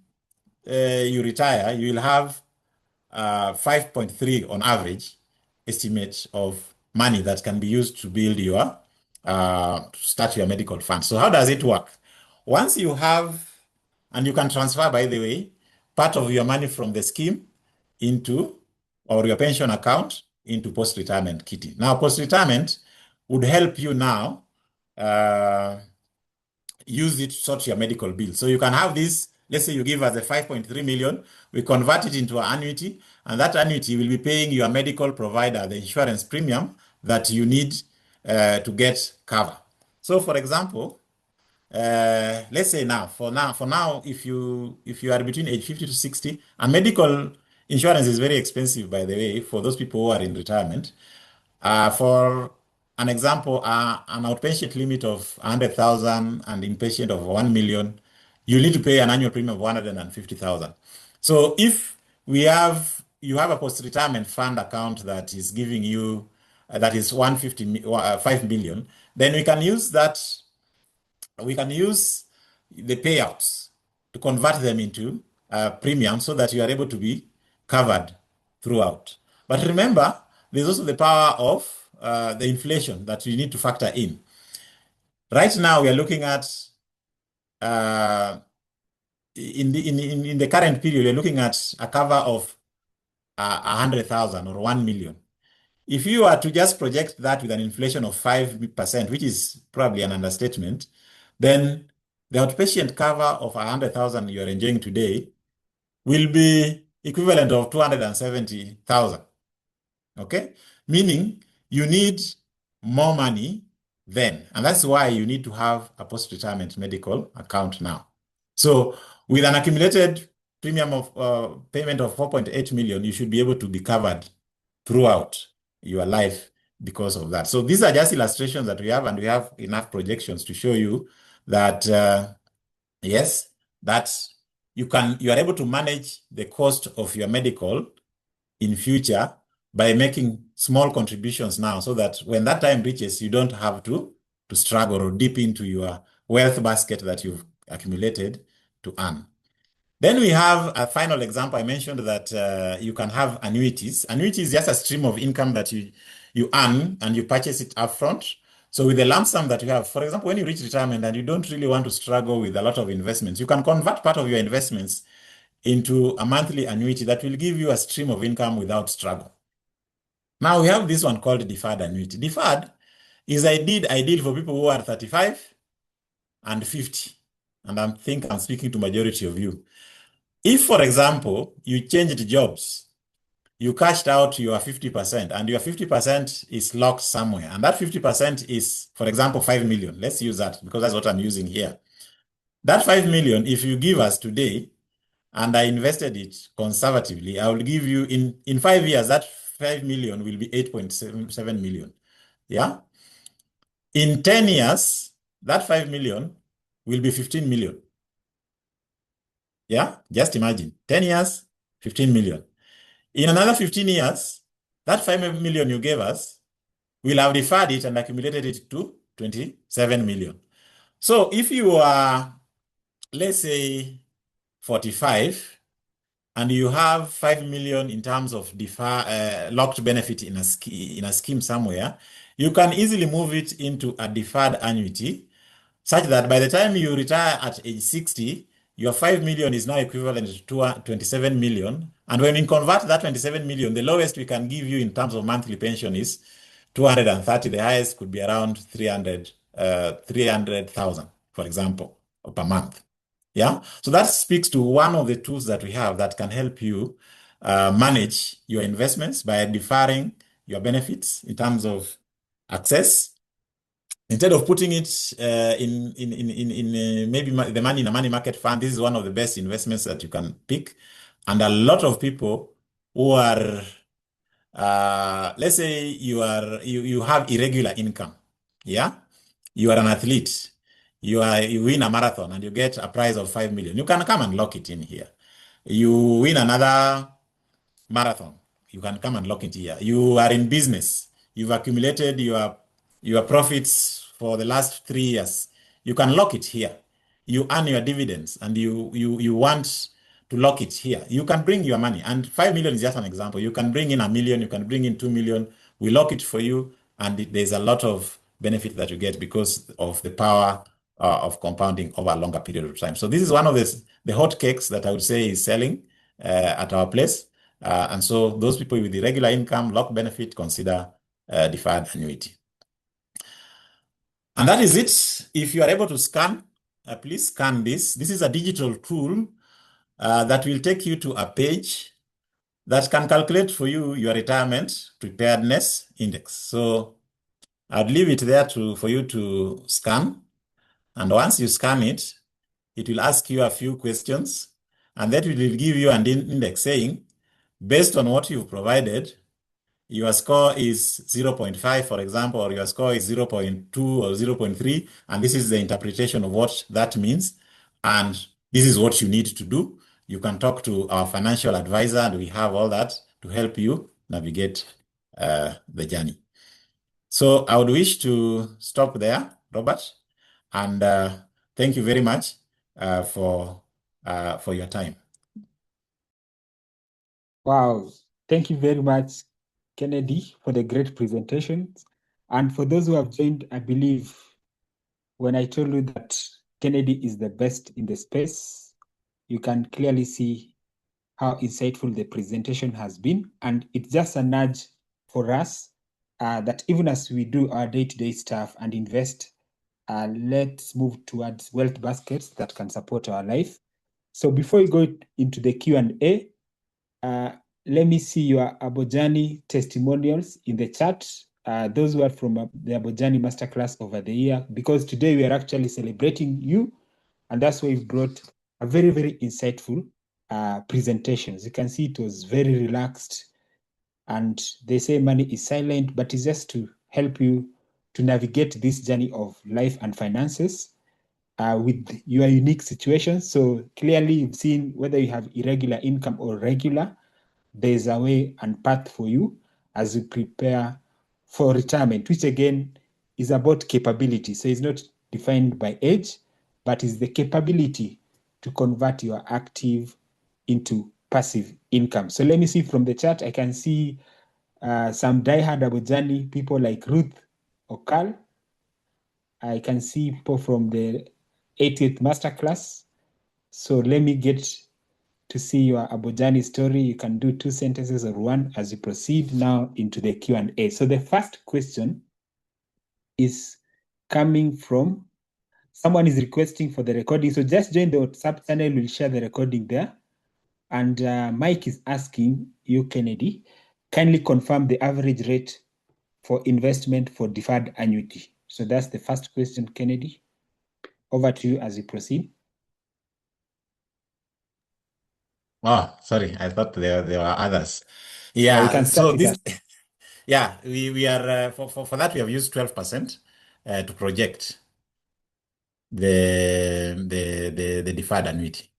you retire, you will have 5.3 on average estimate of money that can be used to build your, start your medical fund. So how does it work? Once you have, and you can transfer, by the way, part of your money from the scheme into, or your pension account into post-retirement kitty. Now, post-retirement would help you now use it to sort your medical bill. So you can have this, let's say you give us a 5.3 million, we convert it into an annuity, and that annuity will be paying your medical provider the insurance premium that you need to get cover. So for example, let's say for now, if you are between age 50 to 60, and medical insurance is very expensive, by the way, for those people who are in retirement. For an example, an outpatient limit of 100,000 and inpatient of 1 million, you need to pay an annual premium of 150,000. So if you have a post-retirement fund account that is giving you, that is 5 million, then we can use the payouts to convert them into premium so that you are able to be covered throughout. But remember, there's also the power of the inflation that you need to factor in. Right now, we are looking at in the current period, we're looking at a cover of 100,000 or 1 million. If you are to just project that with an inflation of 5%, which is probably an understatement, then the outpatient cover of 100,000 you're enjoying today will be equivalent of 270,000. Okay? Meaning you need more money then. And that's why you need to have a post-retirement medical account now. So with an accumulated premium of payment of 4.8 million, you should be able to be covered throughout your life because of that. So these are just illustrations that we have, and we have enough projections to show you that yes, that you are able to manage the cost of your medical in future by making small contributions now, so that when that time reaches, you don't have to struggle or dip into your wealth basket that you've accumulated to earn. Then we have a final example. I mentioned that you can have annuities. Annuity is just a stream of income that you earn and you purchase it upfront. So with the lump sum that you have, for example, when you reach retirement and you don't really want to struggle with a lot of investments, you can convert part of your investments into a monthly annuity that will give you a stream of income without struggle. Now we have this one called deferred annuity. Deferred is ideal for people who are 35 and 50. And I think I'm speaking to majority of you. If, for example, you changed jobs, you cashed out your 50%, and your 50% is locked somewhere, and that 50% is, for example, 5 million. Let's use that because that's what I'm using here. That 5 million, if you give us today, and I invested it conservatively, I will give you in 5 years, that 5 million will be 8.7 million. Yeah. In 10 years, that 5 million will be 15 million. Yeah. Just imagine 10 years, 15 million. In another 15 years, that 5 million you gave us will have deferred it and accumulated it to 27 million. So if you are, let's say, 45, and you have 5 million in terms of locked benefit in a scheme somewhere, you can easily move it into a deferred annuity, such that by the time you retire at age 60, your 5 million is now equivalent to 27 million. And when we convert that 27 million, the lowest we can give you in terms of monthly pension is 230. The highest could be around 300,000, for example, per month. Yeah. So that speaks to one of the tools that we have that can help you manage your investments by deferring your benefits in terms of access. Instead of putting it in maybe the money in a money market fund, this is one of the best investments that you can pick. And a lot of people who are, let's say you have irregular income. Yeah. You are an athlete. You win a marathon and you get a prize of 5 million. You can come and lock it in here. You win another marathon. You can come and lock it here. You are in business. You've accumulated your profits for the last 3 years. You can lock it here. You earn your dividends and you want to lock it here. You can bring your money, and 5 million is just an example. You can bring in 1 million, you can bring in 2 million. We lock it for you, and there's a lot of benefit that you get because of the power of compounding over a longer period of time. So this is one of the hot cakes that I would say is selling at our place. And so those people with the regular income, lock benefit, consider deferred annuity. And that is it. If you are able to scan, please scan this. This is a digital tool that will take you to a page that can calculate for you your retirement preparedness index. So I'd leave it there for you to scan. And once you scan it, it will ask you a few questions, and that will give you an index saying, based on what you've provided, your score is 0.5, for example, or your score is 0.2 or 0.3, and this is the interpretation of what that means, and this is what you need to do. You can talk to our financial advisor, and we have all that to help you navigate the journey. So I would wish to stop there, Robert, and thank you very much for your time. Wow. Thank you very much, Kennedy, for the great presentations. And for those who have joined, I believe when I told you that Kennedy is the best in the space, you can clearly see how insightful the presentation has been. And it's just a nudge for us that even as we do our day-to-day stuff and invest, let's move towards wealth baskets that can support our life. So before we go into the Q&A, let me see your Abojani testimonials in the chat. Those who are from the Abojani Masterclass over the year, because today we are actually celebrating you, and that's why we've brought a very, very insightful presentation. As you can see, it was very relaxed, and they say money is silent, but it's just to help you to navigate this journey of life and finances with your unique situation. So clearly you've seen whether you have irregular income or regular, there's a way and path for you as you prepare for retirement, which again is about capability. So it's not defined by age, but is the capability to convert your active into passive income. So let me see from the chat. I can see some diehard Abojani people like Ruth Okal. I can see people from the 80th Masterclass. So let me get to see your Abojani story. You can do 2 sentences or one as you proceed now into the Q&A. So the first question is coming from someone is requesting for the recording. So just join the WhatsApp channel. We'll share the recording there. And Mike is asking you, Kennedy, kindly confirm the average rate for investment for deferred annuity. So that's the first question, Kennedy. Over to you as you proceed. Oh, sorry. I thought there were others. We Yeah. can start So with this, that. yeah, we are for that we have used 12% to project the deferred annuity.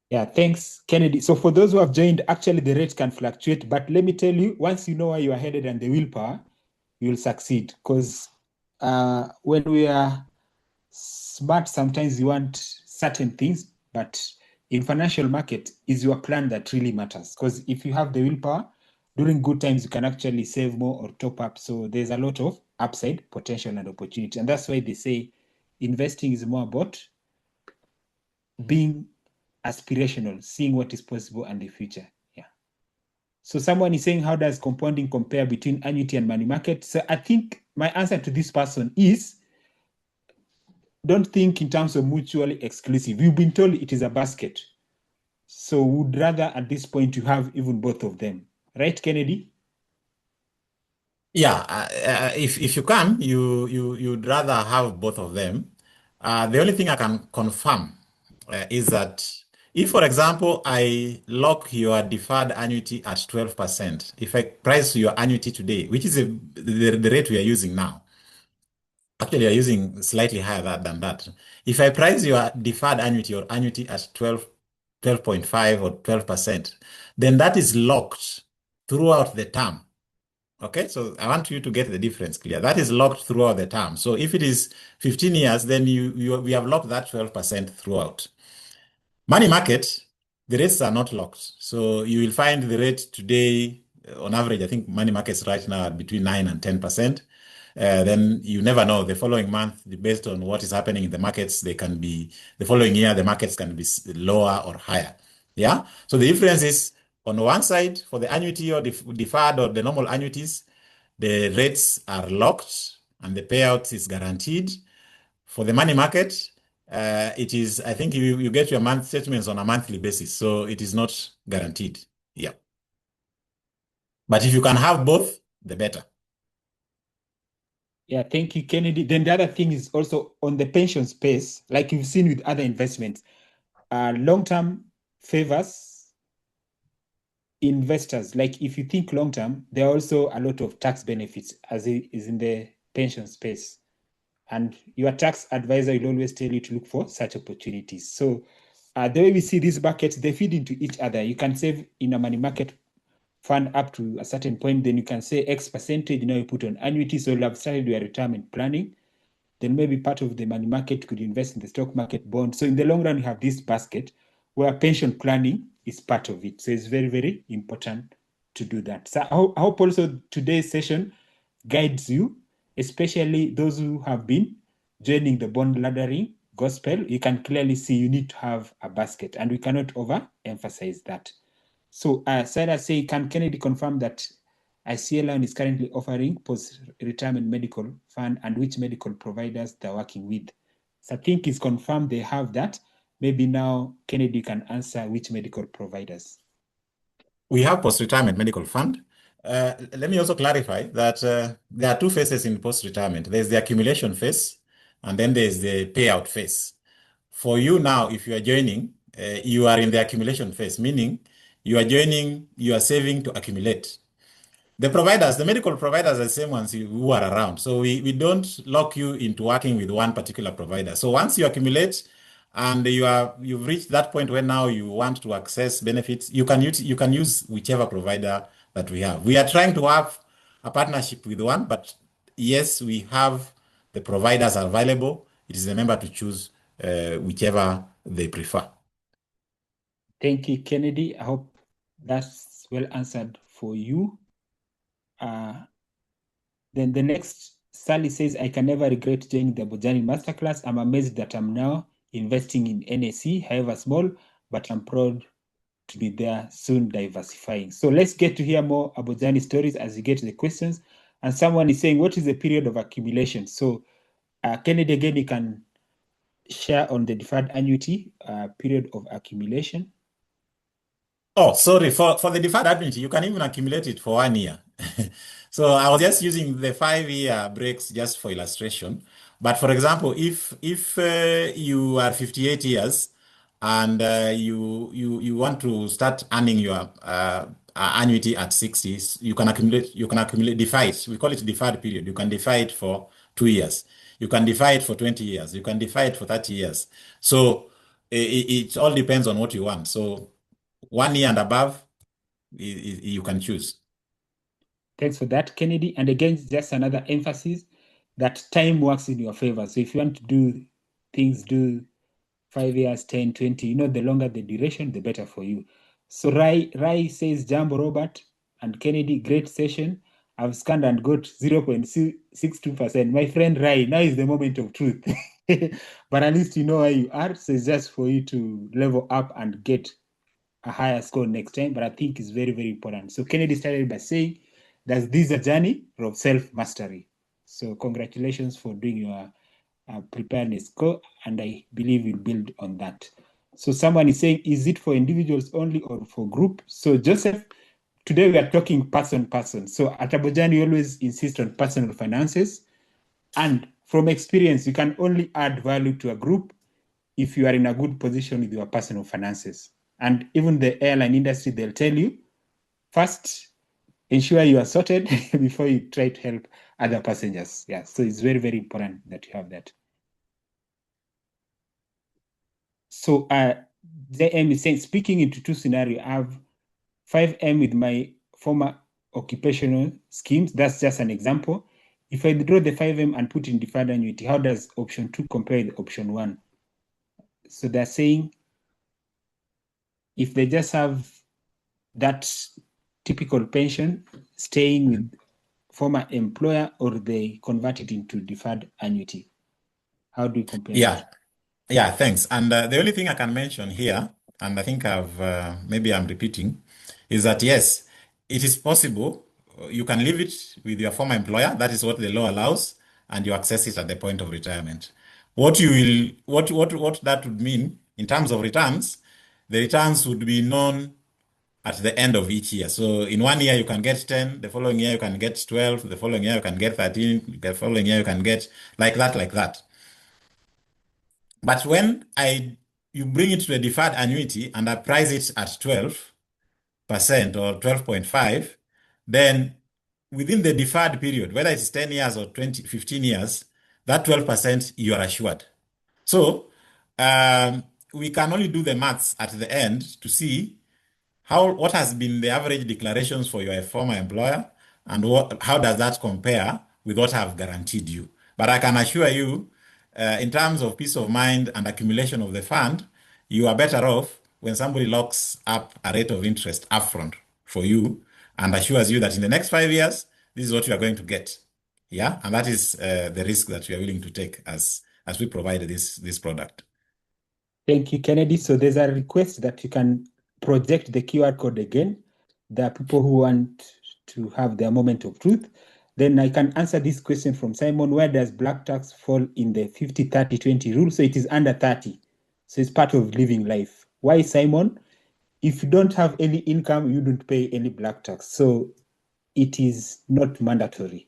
Yeah, thanks, Kennedy. So for those who have joined, actually the rate can fluctuate, but let me tell you, once you know where you are headed and the willpower, you will succeed. Because when we are smart, sometimes you want certain things, but in financial market, is your plan that really matters. Because if you have the willpower, during good times, you can actually save more or top up. So there's a lot of upside, potential, and opportunity. And that's why they say investing is more about being aspirational, seeing what is possible and the future. Yeah. So someone is saying, how does compounding compare between annuity and money market? So I think my answer to this person is, don't think in terms of mutually exclusive. You've been told it is a basket. So would rather at this point you have even both of them. Right, Kennedy? Yeah, if you can, you'd rather have both of them. The only thing I can confirm is that if, for example, I lock your deferred annuity at 12%, if I price your annuity today, which is the rate we are using now, actually, we are using slightly higher than that. If I price your deferred annuity or annuity at 12.5 or 12%, then that is locked throughout the term. Okay, so I want you to get the difference clear. That is locked throughout the term. So if it is 15 years, then we have locked that 12% throughout. Money market, the rates are not locked. So you will find the rate today, on average, I think money markets right now are between 9 and 10%. Then you never know. The following month, based on what is happening in the markets, they can be, the following year, the markets can be lower or higher. Yeah. So the difference is on one side, for the annuity or deferred or the normal annuities, the rates are locked and the payout is guaranteed. For the money market, it is, I think you get your month statements on a monthly basis, so it is not guaranteed. Yeah. But if you can have both, the better. Yeah, thank you, Kennedy. Then the other thing is also on the pension space, like you've seen with other investments, long-term favors investors. Like if you think long-term, there are also a lot of tax benefits as it is in the pension space. And your tax advisor will always tell you to look for such opportunities. So the way we see these buckets, they feed into each other. You can save in a money market fund up to a certain point, then you can say X percentage, now you put on annuity. So you'll have started your retirement planning. Then maybe part of the money market could invest in the stock market bond. So in the long run, you have this basket where pension planning is part of it. So it's very, very important to do that. So I hope also today's session guides you, especially those who have been joining the bond laddering gospel. You can clearly see you need to have a basket, and we cannot overemphasize that. So Sarah say, can Kennedy confirm that ICEA is currently offering post-retirement medical fund and which medical providers they're working with? So I think it's confirmed they have that. Maybe now Kennedy can answer which medical providers. We have post-retirement medical fund. Let me also clarify that there are two phases in post-retirement. There's the accumulation phase, and then there's the payout phase. For you now, if you are joining, you are in the accumulation phase, meaning you are joining, you are saving to accumulate. The providers, the medical providers are the same ones who are around. So we don't lock you into working with one particular provider. So once you accumulate and you've reached that point where now you want to access benefits, you can use whichever provider that we have. We are trying to have a partnership with one, but yes, we have the providers available. It is the member to choose whichever they prefer. Thank you, Kennedy. I hope that's well answered for you. Then the next, Sally says, I can never regret joining the Abojani Masterclass. I'm amazed that I'm now investing in NSE, however small. but I'm proud to be there soon, diversifying. So let's get to hear more Abojani stories as you get to the questions. And someone is saying, what is the period of accumulation? So Kennedy, again, you can share on the deferred annuity period of accumulation. Oh, sorry. For the deferred annuity, you can even accumulate it for 1 year. So I was just using the 5-year breaks just for illustration. But for example, if you are 58 years and you want to start earning your annuity at 60, you can accumulate defer it. We call it deferred period. You can defer it for 2 years. You can defer it for 20 years. You can defer it for 30 years. So it all depends on what you want. So 1 year and above, you can choose. Thanks for that, Kennedy. And again, just another emphasis that time works in your favor. So if you want to do things, do 5 years, 10, 20, the longer the duration, the better for you. So Rai says, Jambo Robert and Kennedy, great session. I've scanned and got 0.62%. My friend Rai, now is the moment of truth. But at least you know where you are. So it's just for you to level up and get a higher score next time. But I think it's very, very important. So Kennedy started by saying that this is a journey of self-mastery. So congratulations for doing your preparedness score, and I believe we'll build on that. So someone is saying, is it for individuals only or for group? So Joseph, today we are talking person. So at Abojani, we always insist on personal finances. And from experience, you can only add value to a group if you are in a good position with your personal finances. And even the airline industry, they'll tell you, first, ensure you are sorted before you try to help other passengers. Yeah, so it's very, very important that you have that. So JM is saying, speaking into two scenarios, I have 5M with my former occupational schemes. That's just an example. If I withdraw the 5M and put in deferred annuity, how does option 2 compare with option 1? So they're saying if they just have that typical pension staying with former employer, or they convert it into deferred annuity, how do you compare that? Yeah, thanks. And the only thing I can mention here, and I think maybe I'm repeating, is that yes, it is possible. You can leave it with your former employer. That is what the law allows, and you access it at the point of retirement. What that would mean in terms of returns, the returns would be known at the end of each year. So in 1 year you can get 10, the following year you can get 12, the following year you can get 13, the following year you can get like that. But when you bring it to a deferred annuity and I price it at 12% or 12.5, then within the deferred period, whether it's 10 years or 20, 15 years, that 12% you are assured. So we can only do the maths at the end to see what has been the average declarations for your former employer, and how does that compare with what I've guaranteed you. But I can assure you, in terms of peace of mind and accumulation of the fund, you are better off when somebody locks up a rate of interest upfront for you and assures you that in the next 5 years, this is what you are going to get. Yeah, and that is the risk that we are willing to take as we provide this product. Thank you, Kennedy. So there's a request that you can project the QR code again. There are people who want to have their moment of truth. Then I can answer this question from Simon. Where does black tax fall in the 50-30-20 rule? So it is under 30. So it's part of living life. Why, Simon? If you don't have any income, you don't pay any black tax. So it is not mandatory,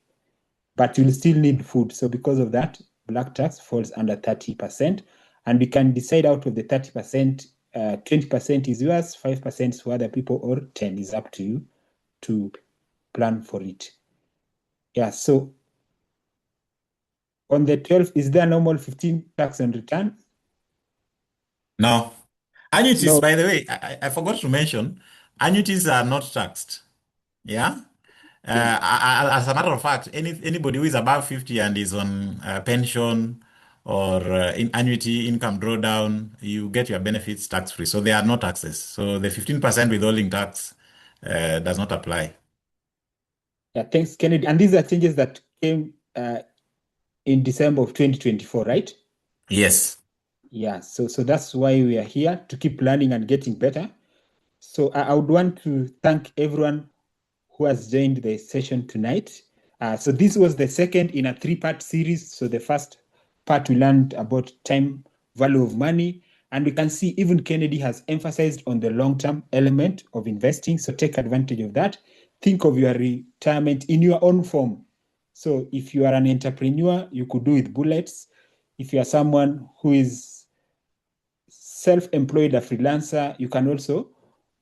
but you'll still need food. So because of that, black tax falls under 30%. And we can decide out of the 30%, 20% is yours, 5% is for other people, or 10 is up to you to plan for it. Yeah, so on the 12th, is there normal 15 tax on return? No. Annuities, No. by the way, I forgot to mention, annuities are not taxed. Yeah. As a matter of fact, anybody who is above 50 and is on pension or in annuity income drawdown, you get your benefits tax free. So they are not taxes. So the 15% withholding tax does not apply. Yeah, thanks, Kennedy. And these are changes that came in December of 2024, right? Yes. Yeah, so that's why we are here, to keep learning and getting better. So I would want to thank everyone who has joined the session tonight. So this was the second in a three-part series. So the first part we learned about time, value of money, and we can see even Kennedy has emphasized on the long-term element of investing. So take advantage of that. Think of your retirement in your own form. So if you are an entrepreneur, you could do with bullets. If you are someone who is self-employed, a freelancer, you can also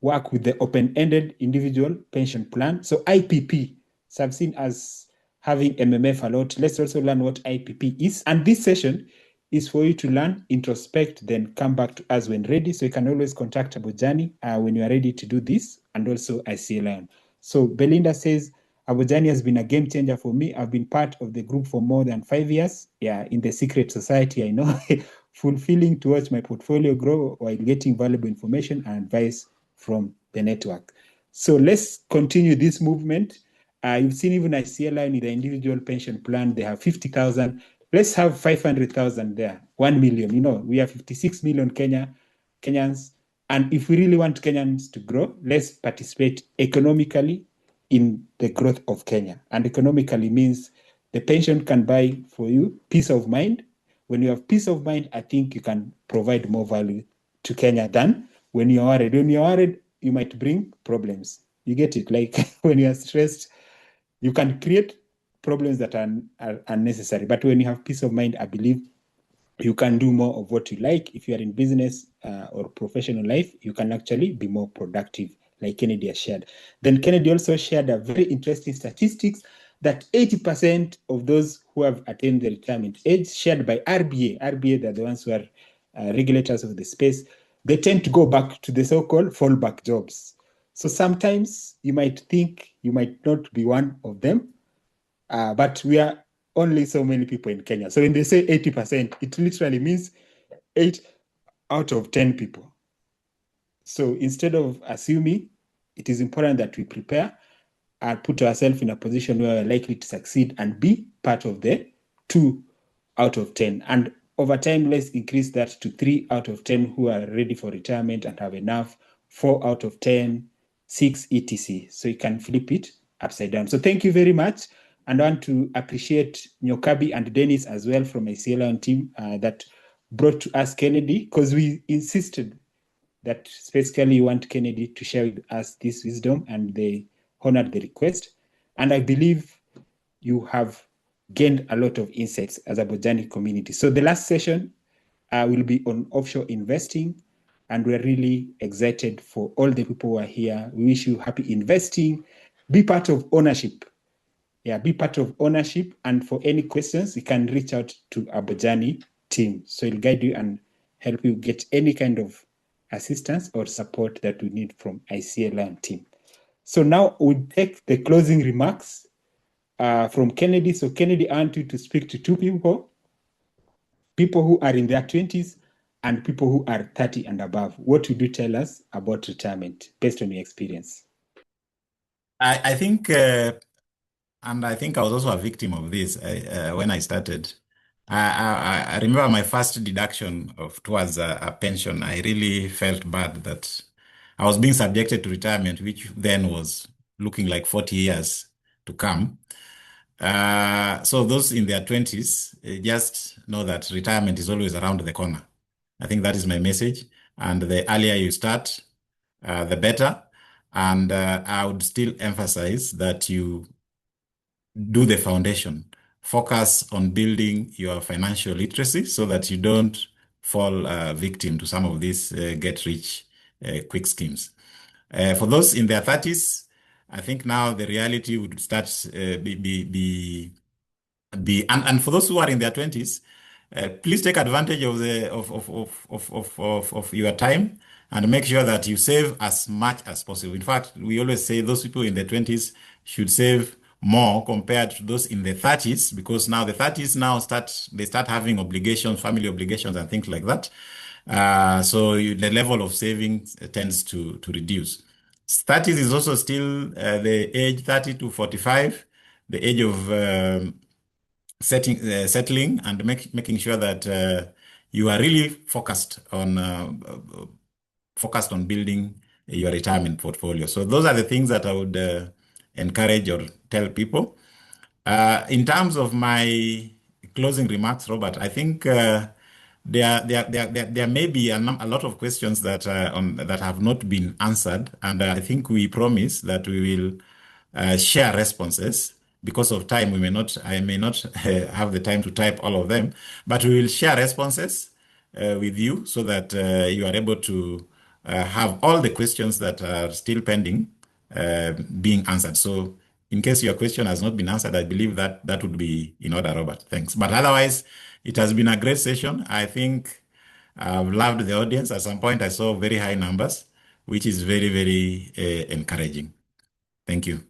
work with the open-ended individual pension plan. So IPP, so I've seen as having MMF a lot. Let's also learn what IPP is. And this session is for you to learn, introspect, then come back to us when ready. So you can always contact Abojani when you are ready to do this, and also ICEA Lion. So Belinda says, Abojani has been a game changer for me. I've been part of the group for more than 5 years. Yeah, in the secret society, I know. Fulfilling to watch my portfolio grow while getting valuable information and advice from the network. So let's continue this movement. You've seen even ICEA Line in the individual pension plan, they have 50,000. Let's have 500,000 there, 1 million. You know, we have 56 million Kenyans. And if we really want Kenyans to grow, let's participate economically in the growth of Kenya. And economically means the pension can buy for you peace of mind. When you have peace of mind, I think you can provide more value to Kenya than when you're worried. When you're worried, you might bring problems. You get it? Like when you're stressed, you can create problems that are unnecessary. But when you have peace of mind, I believe you can do more of what you like. If you are in business or professional life, you can actually be more productive, like Kennedy has shared. Then Kennedy also shared a very interesting statistics that 80% of those who have attained the retirement age, shared by RBA, they're the ones who are regulators of the space, they tend to go back to the so-called fallback jobs. So sometimes you might think you might not be one of them, but we are only so many people in Kenya. So when they say 80%, it literally means 8 out of 10 people. So instead of assuming, it is important that we prepare and put ourselves in a position where we're likely to succeed and be part of the 2 out of 10. And over time, let's increase that to 3 out of 10 who are ready for retirement and have enough, 4 out of 10, 6, etc. So you can flip it upside down. So thank you very much. And I want to appreciate Nyokabi and Dennis as well from my CLN team that brought to us Kennedy, because we insisted that specifically you want Kennedy to share with us this wisdom, and they honored the request. And I believe you have gained a lot of insights as a Abojani community. So the last session will be on offshore investing, and we're really excited for all the people who are here. We wish you happy investing. Be part of ownership. Yeah, be part of ownership. And for any questions, you can reach out to Abojani team. So it'll guide you and help you get any kind of assistance or support that we need from ICEA Lion team. So now we'll take the closing remarks from Kennedy. So Kennedy, I want you to speak to two people who are in their 20s and people who are 30 and above. What would you tell us about retirement based on your experience? I think, and I think I was also a victim of this when I started. I remember my first deduction towards a pension. I really felt bad that I was being subjected to retirement, which then was looking like 40 years to come. So those in their 20s, just know that retirement is always around the corner. I think that is my message. And the earlier you start, the better. And I would still emphasize that you do the foundation. Focus on building your financial literacy so that you don't fall victim to some of these get rich quick schemes. For those in their 30s, I think now the reality would start and for those who are in their 20s, please take advantage of the of your time and make sure that you save as much as possible. In fact, we always say those people in their 20s should save more compared to those in the 30s, because now the 30s now start having obligations, family obligations and things like that. So the level of savings tends to reduce. 30s is also still the age 30 to 45, the age of settling and making sure that you are really focused on building your retirement portfolio. So those are the things that I would encourage or tell people. In terms of my closing remarks, Robert, I think there may be a lot of questions that that have not been answered, and I think we promise that we will share responses. Because of time, I may not have the time to type all of them, but we will share responses with you so that you are able to have all the questions that are still pending being answered. So in case your question has not been answered, I believe that that would be in order, Robert. Thanks. But otherwise, it has been a great session. I think I've loved the audience. At some point, I saw very high numbers, which is very, very encouraging. Thank you.